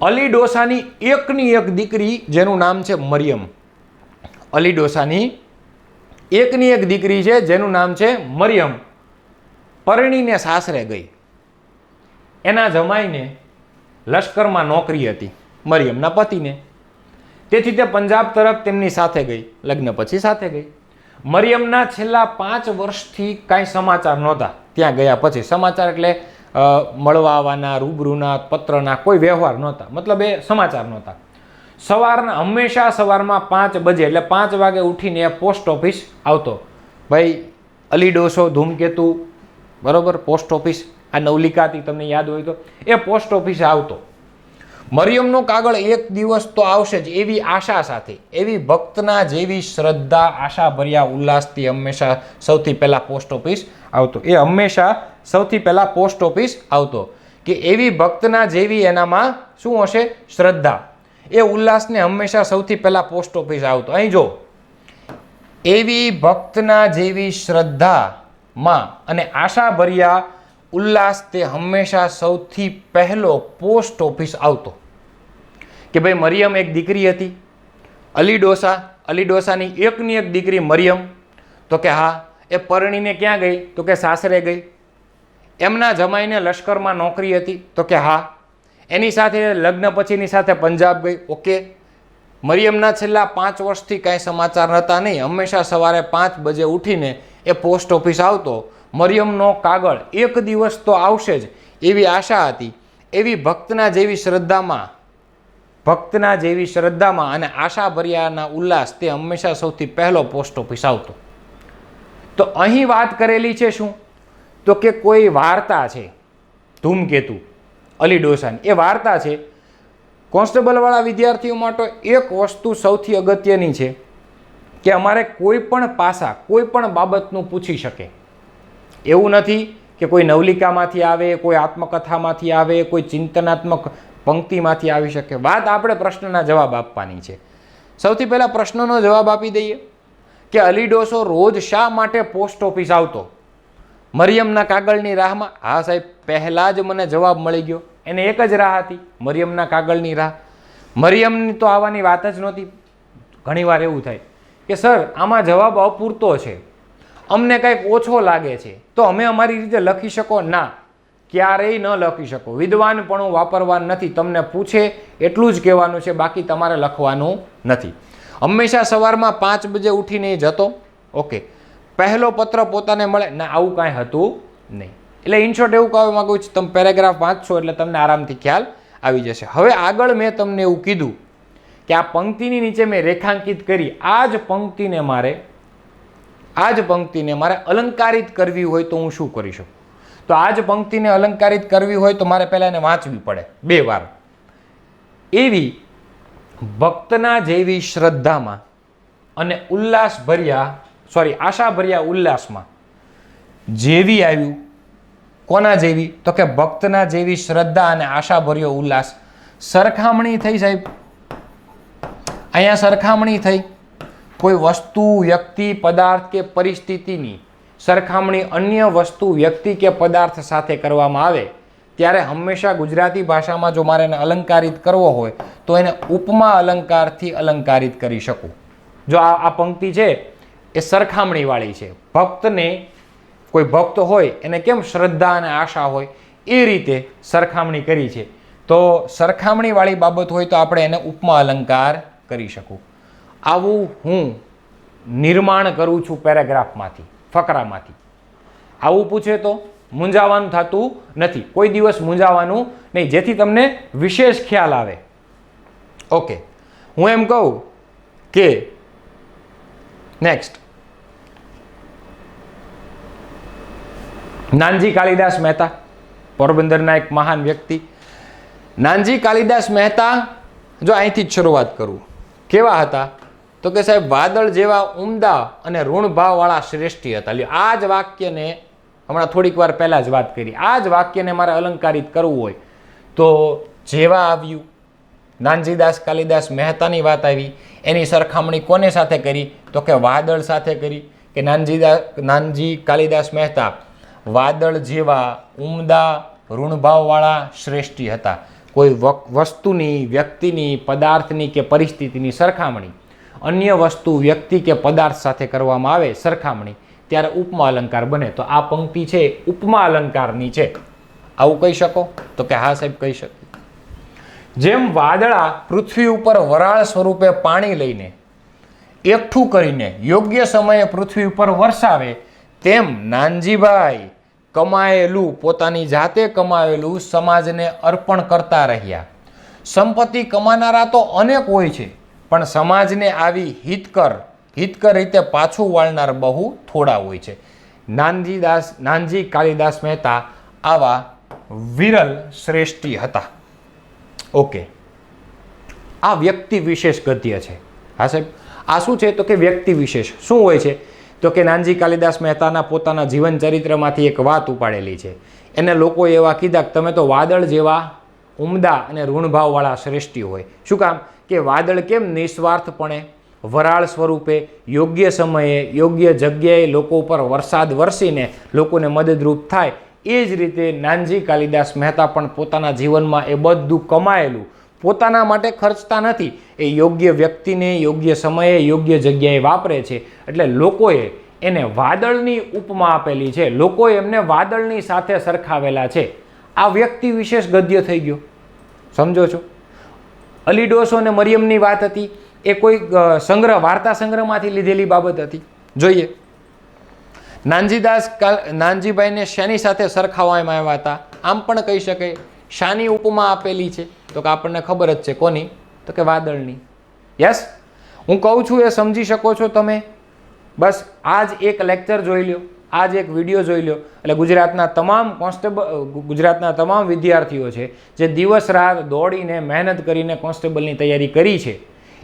અલી ડોસાની એકની એક દીકરી જેનું નામ છે મરિયમ. અલી ડોસાની એકની એક દીકરી છે જેનું નામ છે મરિયમ, પરણીને સાસરે ગઈ. એના જમાઈને લશ્કરમાં નોકરી હતી મરિયમના પતિને, તેથી તે પંજાબ તરફ તેમની સાથે ગઈ. લગ્ન પછી સાથે ગઈ. મરિયમના છેલ્લા 5 વર્ષથી કાંઈ સમાચાર નહોતા. ત્યાં ગયા પછી સમાચાર એટલે મળવા આવવાના, રૂબરૂના, પત્રના કોઈ વ્યવહાર નહોતા. મતલબ એ સમાચાર નહોતા. હંમેશા સવારમાં 5 બજે એટલે 5 વાગે ઉઠીને એ પોસ્ટ ઓફિસ આવતો. ભાઈ અલી ડોસો, ધૂમકેતુ, બરોબર, પોસ્ટ ઓફિસ, આ નવલિકા હતી તમને યાદ હોય તો, એ પોસ્ટ ઓફિસે આવતો. મરિયમનો કાગળ એક દિવસ તો આવશે જ એવી આશા સાથે, એવી ભક્તના જેવી શ્રદ્ધા, આશા ભર્યા ઉલ્લાસથી હંમેશા સૌથી પહેલા પોસ્ટ ઓફિસ આવતો. એ હંમેશા સૌથી પહેલા પોસ્ટ ઓફિસ આવતો કે એવી ભક્તના જેવી એનામાં શું હશે? શ્રદ્ધા. એ ઉલ્લાસને હંમેશા સૌથી પહેલા પોસ્ટ ઓફિસ આવતો. અહીં જો, એવી ભક્તના જેવી શ્રદ્ધામાં અને આશા ભર્યા ઉલ્લાસ તે હંમેશા સૌથી પહેલો પોસ્ટ ઓફિસ આવતો. કે ભાઈ મરિયમ એક દીકરી હતી, અલી ડોસાની એકની એક દીકરી મરિયમ. તો કે હા, એ પરણીને ક્યાં ગઈ? તો કે સાસરે ગઈ. એમના જમાઈને લશ્કરમાં નોકરી હતી. તો કે હા. એની સાથે લગ્ન પછીની સાથે પંજાબ ગઈ. ઓકે. મરિયમના છેલ્લા 5 વર્ષથી કાંઈ સમાચાર નહોતા નહીં. હંમેશા સવારે 5 બજે ઉઠીને એ પોસ્ટ ઓફિસ આવતો. મરિયમનો કાગળ એક દિવસ તો આવશે જ એવી આશા હતી. એવી ભક્તના જેવી શ્રદ્ધામાં અને આશા ભર્યાના ઉલ્લાસ તે હંમેશા સૌથી પહેલો પોસ્ટ ઓફિસ આવતો. તો અહીં વાત કરેલી છે શું? તો કે કોઈ વાર્તા છે, ધૂમકેતુ, અલી ડોસાની. એ વાર્તા છે. કોન્સ્ટેબલવાળા વિદ્યાર્થીઓ માટે એક વસ્તુ સૌથી અગત્યની છે કે અમારે કોઈ પણ પાસા, કોઈ પણ બાબતનું પૂછી શકે. એવું નથી કે કોઈ નવલિકામાંથી આવે, કોઈ આત્મકથામાંથી આવે, કોઈ ચિંતનાત્મક પંક્તિમાંથી આવી શકે. વાત આપણે પ્રશ્નના જવાબ આપવાની છે. સૌથી પહેલાં પ્રશ્નનો જવાબ આપી દઈએ કે અલી ડોસો રોજ શા માટે પોસ્ટ ઓફિસ આવતો? મરિયમના કાગળની રાહમાં? હા સાહેબ, પહેલાં જ મને જવાબ મળી ગયો. એને એક જ રાહ હતી, મરિયમના કાગળની રાહ. મરિયમની તો આવવાની વાત જ નહોતી. ઘણીવાર એવું થાય કે સર આમાં જવાબ અપૂરતો છે, અમને કંઈક ઓછો લાગે છે, તો અમે અમારી રીતે લખી શકો? ના, ક્યારેય ન લખી શકો. વિદ્વાનપણું વાપરવાનું નથી. તમને પૂછે એટલું જ કહેવાનું છે, બાકી તમારે લખવાનું નથી. હંમેશા સવારમાં 5 બજે ઉઠીને જતો. ઓકે. પહેલો પત્ર પોતાને મળે? ના, આવું કાંઈ હતું નહીં. એટલે ઇન શોર્ટ એવું કહેવા માંગુ છું, તમે પેરેગ્રાફ વાંચશો એટલે તમને આરામથી ખ્યાલ આવી જશે. હવે આગળ મેં તમને એવું કીધું કે આ પંક્તિની નીચે મેં રેખાંકિત કરી. આ જ પંક્તિને મારે અલંકારિત કરવી હોય તો હું શું કરી શકું? તો આ જ પંક્તિને અલંકારિત કરવી હોય તો મારે પહેલાં એને વાંચવી પડે 2 વાર. એવી ભક્તના જેવી શ્રદ્ધામાં અને આશા ભર્યા ઉલ્લાસમાં જેવી આવ્યું. કોના જેવી? તો કે ભક્તના જેવી શ્રદ્ધા અને આશા ભર્યો ઉલ્લાસ. સરખામણી થઈ સાહેબ, અહીંયા સરખામણી થઈ. કોઈ વસ્તુ, વ્યક્તિ, પદાર્થ કે પરિસ્થિતિની સરખામણી અન્ય વસ્તુ, વ્યક્તિ કે પદાર્થ સાથે કરવામાં આવે ત્યારે હંમેશા ગુજરાતી ભાષામાં જો મારે એને અલંકારિત કરવો હોય તો એને ઉપમા અલંકારથી અલંકારિત કરી શકું. જો આ પંક્તિ છે એ સરખામણીવાળી છે. ભક્તને, કોઈ ભક્ત હોય એને કેમ શ્રદ્ધા અને આશા હોય એ રીતે સરખામણી કરી છે. તો સરખામણીવાળી બાબત હોય તો આપણે એને ઉપમા અલંકાર કરી શકું. આવું હું નિર્માણ કરું છું પેરેગ્રાફમાંથી, ફકરામાંથી. આવું પૂછે તો મૂંઝાવાનું થતું નથી, કોઈ દિવસ મૂંઝાવાનું નહીં, જેથી તમને વિશેષ ખ્યાલ આવે. ઓકે, હું એમ કહું કે નેક્સ્ટ, નાનજી કાલિદાસ મહેતા, પોરબંદરના એક મહાન વ્યક્તિ. નાનજી કાલિદાસ મહેતા, જો અહીંથી જ શરૂઆત કરું, કેવા હતા તો કે સાહેબ વાદળ જેવા ઉમદા અને ઋણભાવવાળા શ્રેષ્ઠી હતા. આ જ વાક્યને હમણાં થોડીક વાર પહેલાં જ વાત કરી, આ જ વાક્યને મારે અલંકારિત કરવું હોય તો જેવા આવ્યું, નાનજીદાસ કાલિદાસ મહેતાની વાત આવી, એની સરખામણી કોને સાથે કરી તો કે વાદળ સાથે કરી કે નાનજી કાલિદાસ મહેતા વાદળ જેવા ઉમદા ઋણભાવવાળા શ્રેષ્ઠી હતા. કોઈ વસ્તુની, વ્યક્તિની, પદાર્થની કે પરિસ્થિતિની સરખામણી અન્ય વસ્તુ, વ્યક્તિ કે પદાર્થ સાથે કરવામાં આવે સરખામણી, ત્યારે ઉપમા અલંકાર બને. તો આ પંક્તિ છે ઉપમા અલંકારની છે. આવું કહી શકો તો કે હા સાહેબ કહી શકો. જેમ વાદળા પૃથ્વી ઉપર વરાળ સ્વરૂપે પાણી લઈને એકઠું કરીને યોગ્ય સમયે પૃથ્વી ઉપર વરસાવે, તેમ નાનજીભાઈ કમાયેલું, પોતાની જાતે કમાયેલું સમાજને અર્પણ કરતા રહ્યા. સંપત્તિ કમાનારા તો અનેક હોય છે, પણ સમાજને આવી હિતકર રીતે પાછું વાળનાર બહુ થોડા હોય છે. નાનજી કાલિદાસ મહેતા આવા વિરલ શ્રેષ્ઠી હતા. ઓકે, આ વ્યક્તિ વિશેષ ગદ્ય છે. હા સાહેબ, આ શું છે તો કે વ્યક્તિ વિશેષ. શું હોય છે તો કે નાનજી કાલિદાસ મહેતાના પોતાના જીવન ચરિત્રમાંથી એક વાત ઉપાડેલી છે. એને લોકો એવા કીધા કે તમે તો વાદળ જેવા ઉમદા અને ઋણભાવવાળા શ્રેષ્ઠી હોય. શું કામ કે વાદળ કેમ નિસ્વાર્થપણે વરાળ સ્વરૂપે યોગ્ય સમયે યોગ્ય જગ્યાએ લોકો ઉપર વરસાદ વરસીને લોકોને મદદરૂપ થાય, એ જ રીતે નાનજી કાલિદાસ મહેતા પણ પોતાના જીવનમાં એ બધું કમાયેલું પોતાના માટે ખર્ચતા નથી, એ યોગ્ય વ્યક્તિને યોગ્ય સમયે યોગ્ય જગ્યાએ વાપરે છે. એટલે લોકોએ એને વાદળની ઉપમા આપેલી છે, લોકોએ એમને વાદળની સાથે સરખાવેલા છે. આ વ્યક્તિ વિશેષ ગદ્ય થઈ ગયો. સમજો છો? અલીડોસો અને મરિયમની વાત હતી, એ કોઈ સંગ્રહ, વાર્તા સંગ્રહમાંથી લીધેલી બાબત હતી. જોઈએ, નાનજીભાઈને શાની સાથે સરખાવવામાં આવ્યા હતા? આમ પણ કહી શકાય શાની ઉપમા આપેલી છે તો કે આપણને ખબર જ છે. કોની? તો કે વાદળની. યસ, હું કહું છું એ સમજી શકો છો તમે? બસ આ જ એક લેક્ચર જોઈ લો, આ જ એક વિડીયો જોઈ લો, એટલે ગુજરાતના તમામ વિદ્યાર્થીઓ છે જે દિવસ રાત દોડીને મહેનત કરીને કોન્સ્ટેબલની તૈયારી કરી છે,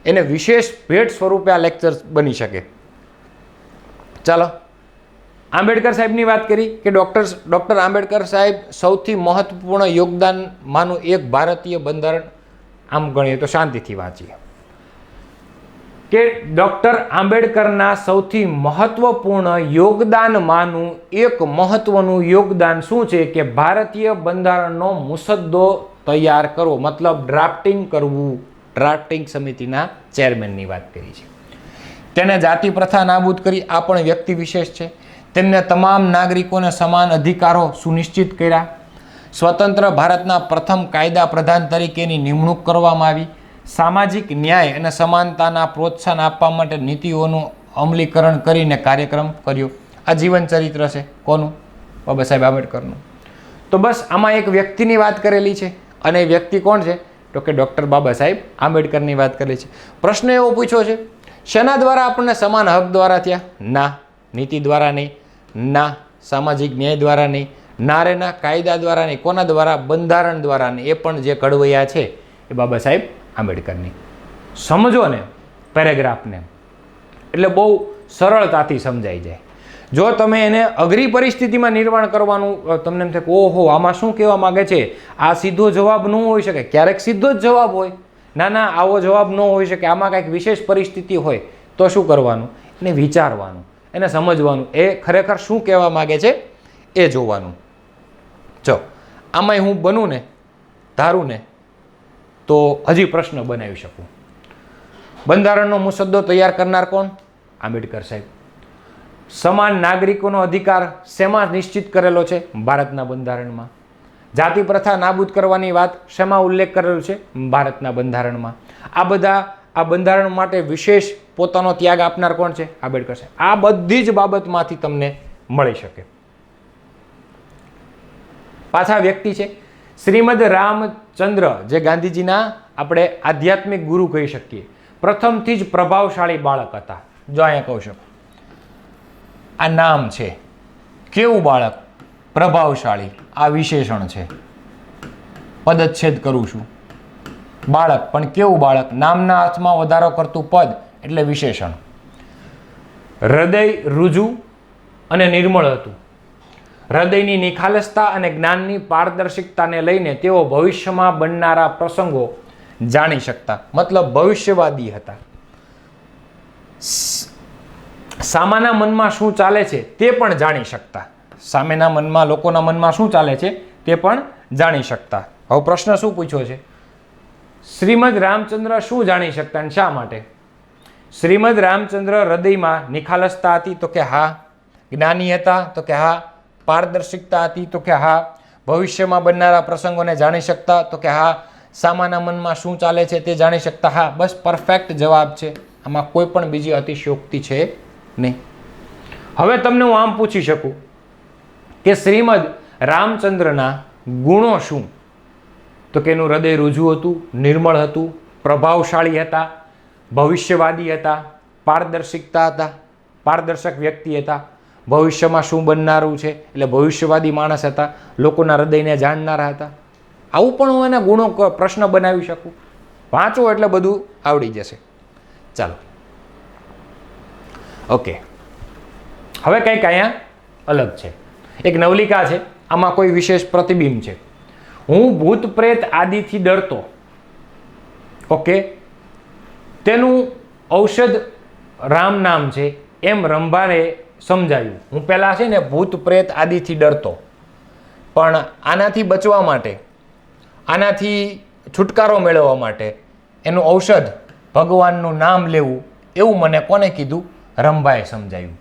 એને વિશેષ ભેટ સ્વરૂપે આ લેક્ચર બની શકે. ચાલો, આંબેડકર સાહેબની વાત કરી કે ડૉક્ટર આંબેડકર સાહેબ સૌથી મહત્વપૂર્ણ યોગદાનમાંનું એક ભારતીય બંધારણ, આમ ગણીએ તો શાંતિથી વાંચીએ કે ડૉક્ટર આંબેડકરના સૌથી મહત્વપૂર્ણ યોગદાનમાંનું એક મહત્વનું યોગદાન શું છે કે ભારતીય બંધારણનો મુસદ્દો તૈયાર કરવો, મતલબ ડ્રાફ્ટિંગ કરવું. ડ્રાફ્ટિંગ સમિતિના ચેરમેનની વાત કરી છે. તેને જાતિ પ્રથા નાબૂદ કરી, આ પણ વ્યક્તિ વિશેષ છે. તેમને તમામ નાગરિકોને સમાન અધિકારો સુનિશ્ચિત કર્યા. સ્વતંત્ર ભારતના પ્રથમ કાયદા પ્રધાન તરીકેની નિમણૂક કરવામાં આવી. સામાજિક ન્યાય અને સમાનતાના પ્રોત્સાહન આપવા માટે નીતિઓનું અમલીકરણ કરીને કાર્યક્રમ કર્યો. આ જીવન ચરિત્ર છે. કોનું? બાબા સાહેબ આંબેડકરનું. તો બસ આમાં એક વ્યક્તિની વાત કરેલી છે, અને એ વ્યક્તિ કોણ છે તો કે ડૉક્ટર બાબા સાહેબ આંબેડકરની વાત કરેલી છે. પ્રશ્ન એવો પૂછ્યો છે, શેના દ્વારા આપણને સમાન હક દ્વારા થયા? ના. નીતિ દ્વારા નહીં, ના. સામાજિક ન્યાય દ્વારા નહીં, ના રે ના. કાયદા દ્વારા નહીં. કોના દ્વારા? બંધારણ દ્વારા નહીં. એ પણ જે ઘડવૈયા છે એ બાબા સાહેબ આંબેડકરની. સમજો ને પેરેગ્રાફને, એટલે બહુ સરળતાથી સમજાઈ જાય. જો તમે એને અઘરી પરિસ્થિતિમાં નિર્માણ કરવાનું, તમને એમ થાય કે ઓહો આમાં શું કહેવા માગે છે, આ સીધો જવાબ ન હોઈ શકે. ક્યારેક સીધો જ જવાબ હોય, ના ના આવો જવાબ ન હોઈ શકે, આમાં કંઈક વિશેષ પરિસ્થિતિ હોય, તો શું કરવાનું? એને વિચારવાનું, એને સમજવાનું, એ ખરેખર શું કહેવા માગે છે એ જોવાનું. જો આમાંય હું બનું ને, ધારું ને, તો હજી પ્રશ્ન બનાવી શકું. બંધારણનો મુસદ્દો તૈયાર કરનાર કોણ? આંબેડકર સાહેબ. સમાન નાગરિકોનો અધિકાર શેમાં નિશ્ચિત કરેલો છે? ભારતના બંધારણમાં. જાતિ પ્રથા નાબૂદ કરવાની વાત શેમાં ઉલ્લેખ કરેલો છે? ભારતના બંધારણમાં. આ બંધારણ માટે વિશેષ પોતાનો ત્યાગ આપનાર કોણ છે? આંબેડકર સાહેબ. આ બધી જ બાબતમાંથી તમને મળી શકે. પાછા વ્યક્તિ છે શ્રીમદ રામચંદ્ર, જે ગાંધીજીના આપણે આધ્યાત્મિક ગુરુ કહી શકીએ. પ્રથમથી જ પ્રભાવશાળી બાળક હતા. જો અહીંયા કહું છું, આ નામ છે. કેવું બાળક? પ્રભાવશાળી. આ વિશેષણ છે. પદચ્છેદ કરું છું. બાળક, પણ કેવું બાળક? નામના અર્થમાં વધારો કરતું પદ એટલે વિશેષણ. હૃદય ઋજુ અને નિર્મળ હતું. હૃદયની નિખાલસતા અને જ્ઞાનની પારદર્શિકતાને લઈને તેઓ ભવિષ્યમાં બનનારા પ્રસંગો જાણી શકતા. મતલબ ભવિષ્યવાદી હતા. સામાના મનમાં શું ચાલે છે તે પણ જાણી શકતા. સામેના મનમાં, લોકોના મનમાં શું ચાલે છે તે પણ જાણી શકતા. હવે પ્રશ્ન શું પૂછ્યો છે? શ્રીમદ રામચંદ્ર શું જાણી શકતા અને શા માટે? શ્રીમદ રામચંદ્ર હૃદયમાં નિખાલસતા હતી તો કે હા. જ્ઞાની હતા તો કે હા. પારદર્શિકતા હતી તો કે હા. ભવિષ્યમાં બનનારા પ્રસંગોને જાણી શકતા તો કે હા. સામાના મનમાં શું ચાલે છે તે જાણી શકતા. હા, બસ પરફેક્ટ જવાબ છે. આમાં કોઈ પણ બીજી અતિશયોક્તિ છે નહીં. હવે તમને હું આમ પૂછી શકું કે શ્રીમદ રામચંદ્રના ગુણો શું? તો કે એનું હૃદય ઋજુ હતું, નિર્મળ હતું, પ્રભાવશાળી હતા, ભવિષ્યવાદી હતા, પારદર્શિકતા હતા, પારદર્શક વ્યક્તિ હતા, ભવિષ્યમાં શું બનનારું છે એટલે ભવિષ્યવાદી માણસ હતા, લોકોના હૃદયને જાણનારા હતા. આવું પણ હું એના ગુણો પ્રશ્ન બનાવી શકું. વાંચો એટલે બધું આવડી જશે. ચાલો, ઓકે. હવે કંઈક અહીંયા અલગ છે. એક નવલિકા છે, આમાં કોઈ વિશેષ પ્રતિબિંબ છે. હું ભૂત પ્રેત આદિથી ડરતો. ઓકે, તેનું ઔષધ રામ નામ છે એમ રંભાને સમજાયું. હું પહેલાં છે ને ભૂત પ્રેત આદિથી ડરતો, પણ આનાથી બચવા માટે, આનાથી છુટકારો મેળવવા માટે એનું ઔષધ ભગવાનનું નામ લેવું, એવું મને કોને કીધું? રંભાએ સમજાયું.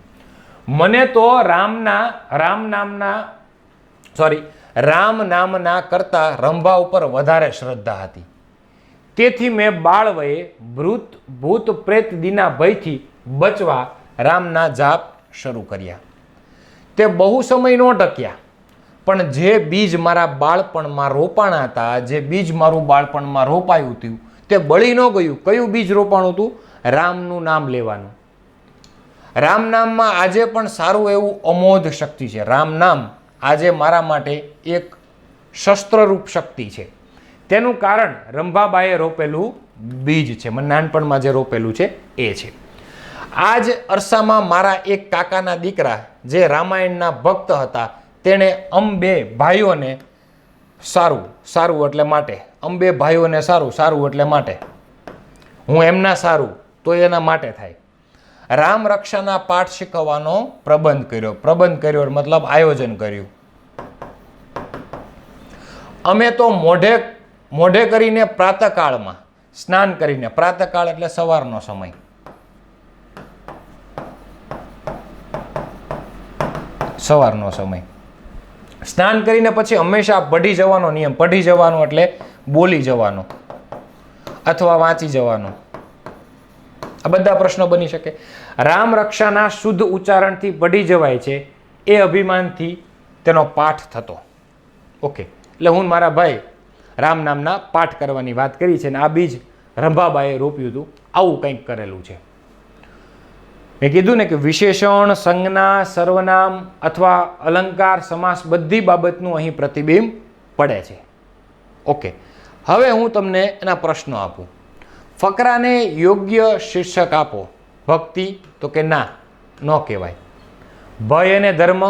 મને તો રામ નામના કરતા રંભા ઉપર વધારે શ્રદ્ધા હતી. તેથી મેં બાળવયે ભૂત પ્રેત દીના ભયથી બચવા રામના જાપ શરૂ કર્યા. તે બહુ સમય ન ટક્યા, પણ જે બીજ મારા બાળપણમાં રોપાણા હતા, જે બીજ મારું બાળપણમાં રોપાયું હતું તે બળી ન ગયું. કયું બીજ રોપાણું હતું? રામનું નામ લેવાનું. રામ નામમાં આજે પણ સારું એવું અમોધ શક્તિ છે. રામ નામ આજે મારા માટે એક શસ્ત્રરૂપ શક્તિ છે. તેનું કારણ રંભાબાઈએ રોપેલું બીજ છે. મને નાનપણમાં જે રોપેલું છે એ છે. આ જ અરસામાં મારા એક કાકાના દીકરા જે રામાયણના ભક્ત હતા, તેણે અંબે ભાઈઓને સારું એટલે માટે, અંબે ભાઈઓને સારું એટલે માટે, હું એમના સારું તો એના માટે થાય, રામ રક્ષાના પાઠ શીખવવાનો પ્રબંધ કર્યો મતલબ આયોજન કર્યું. અમે તો મોઢે કરીને પ્રાતઃકાળમાં સ્નાન કરીને, પ્રાતઃકાળ એટલે સવારનો સમય, સ્નાન કરીને પછી હંમેશા પઢી જવાનો નિયમ. પઢી જવાનો એટલે બોલી જવાનો અથવા વાંચી જવાનો. આ બધા પ્રશ્નો બની શકે. રામ રક્ષાના શુદ્ધ ઉચ્ચારણથી પઢી જવાય છે એ અભિમાનથી તેનો પાઠ થતો. ઓકે, એટલે હું મારા ભાઈ રામ નામના પાઠ કરવાની વાત કરી છે ને આ બીજ રંભાબાએ રોપ્યું હતું. આવું કંઈક કરેલું છે. મેં કીધું ને કે વિશેષણ, સંજ્ઞા, સર્વનામ અથવા અલંકાર, સમાસ બધી બાબતનું અહીં પ્રતિબિંબ પડે છે. ઓકે, હવે હું તમને એના પ્રશ્નો આપું. ફકરાને યોગ્ય શીર્ષક આપો. ભક્તિ તો કે ના, ન કહેવાય. ભય અને ધર્મ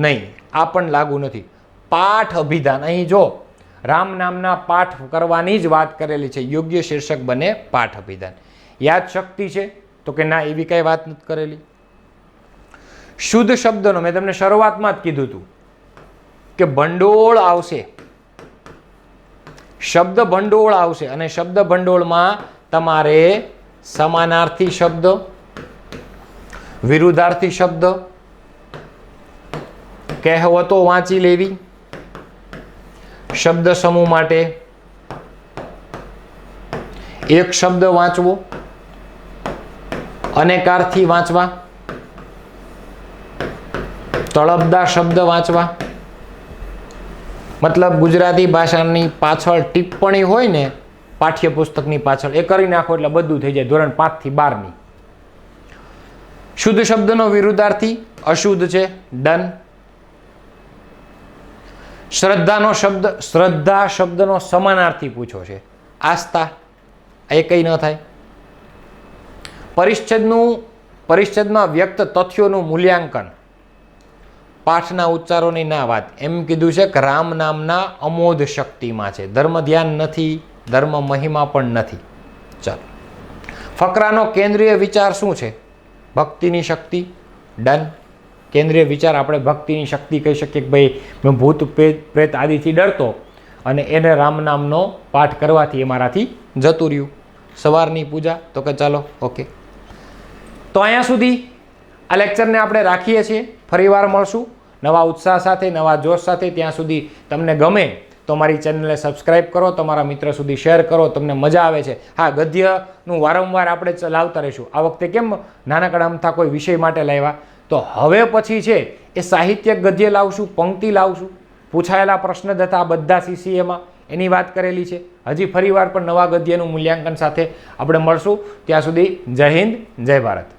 નહીં, આ પણ લાગુ નથી. પાઠ અભિધાન, અહીં જો રામ નામના પાઠ કરવાની જ વાત કરેલી છે. યોગ્ય શીર્ષક બને પાઠ અભિધાન. યાદ શક્તિ છે તો કે ના, એવી કઈ વાત નથી કરેલી. શુદ્ધ શબ્દનો મેં તમને શરૂઆતમાં જ કીધું હતું કે ભંડોળ આવશે, શબ્દ ભંડોળ આવશે અને શબ્દ ભંડોળમાં તમારે સમાનાર્થી શબ્દ, વિરુદ્ધાર્થી શબ્દ, કહેવતો વાંચી લેવી, શબ્દ સમૂહ માટે એક શબ્દ વાંચવો, અનેકાર્થી વાંચવા, તળપદા શબ્દ વાંચવા. મતલબ ગુજરાતી ભાષાની પાછળ ટિપ્પણી હોય ને પાઠ્યપુસ્તકની પાછળ, એ કરી નાખો એટલે બધું થઈ જાય. ધોરણ 5 થી 12ની. શુદ્ધ શબ્દનો વિરુદ્ધાર્થી અશુદ્ધ છે, ડન. શ્રદ્ધાનો શબ્દ, શ્રદ્ધા શબ્દનો સમાનાર્થી પૂછો છે, આસ્થા, એ કઈ ન થાય. પરિચ્છેદમાં વ્યક્ત તથ્યોનું મૂલ્યાંકન, પાઠના ઉચ્ચારોની ના વાત. એમ કીધું છે કે રામ નામના અમોધ શક્તિમાં છે, ધર્મ ધ્યાન નથી, ધર્મ મહિમા પણ નથી. ચાલો, ફકરાનો કેન્દ્રીય વિચાર શું છે? ભક્તિની શક્તિ, ડન. કેન્દ્રીય વિચાર આપણે ભક્તિની શક્તિ કહી શકીએ કે ભાઈ મેં ભૂત પ્રેત આદિથી ડરતો અને એને રામ નામનો પાઠ કરવાથી એ મારાથી જતું રહ્યું. સવારની પૂજા, તો કે ચાલો ઓકે. તો અહીંયા સુધી આ લેક્ચરને આપણે રાખીએ છીએ. ફરીવાર મળશું નવા ઉત્સાહ સાથે, નવા જોશ સાથે. ત્યાં સુધી તમને ગમે તો મારી ચેનલને સબસ્ક્રાઈબ કરો, તમારા મિત્ર સુધી શેર કરો. તમને મજા આવે છે. હા, ગદ્યનું વારંવાર આપણે લાવતા રહીશું. આ વખતે કેમ નાનકડા અમથા કોઈ વિષય માટે લાવ્યા, તો હવે પછી છે એ સાહિત્યક ગદ્ય લાવશું, પંક્તિ લાવશું, પૂછાયેલા પ્રશ્ન જ હતા બધા CCAમાં, એની વાત કરેલી છે. હજી ફરીવાર પણ નવા ગદ્યનું મૂલ્યાંકન સાથે આપણે મળશું. ત્યાં સુધી જય હિન્દ, જય ભારત.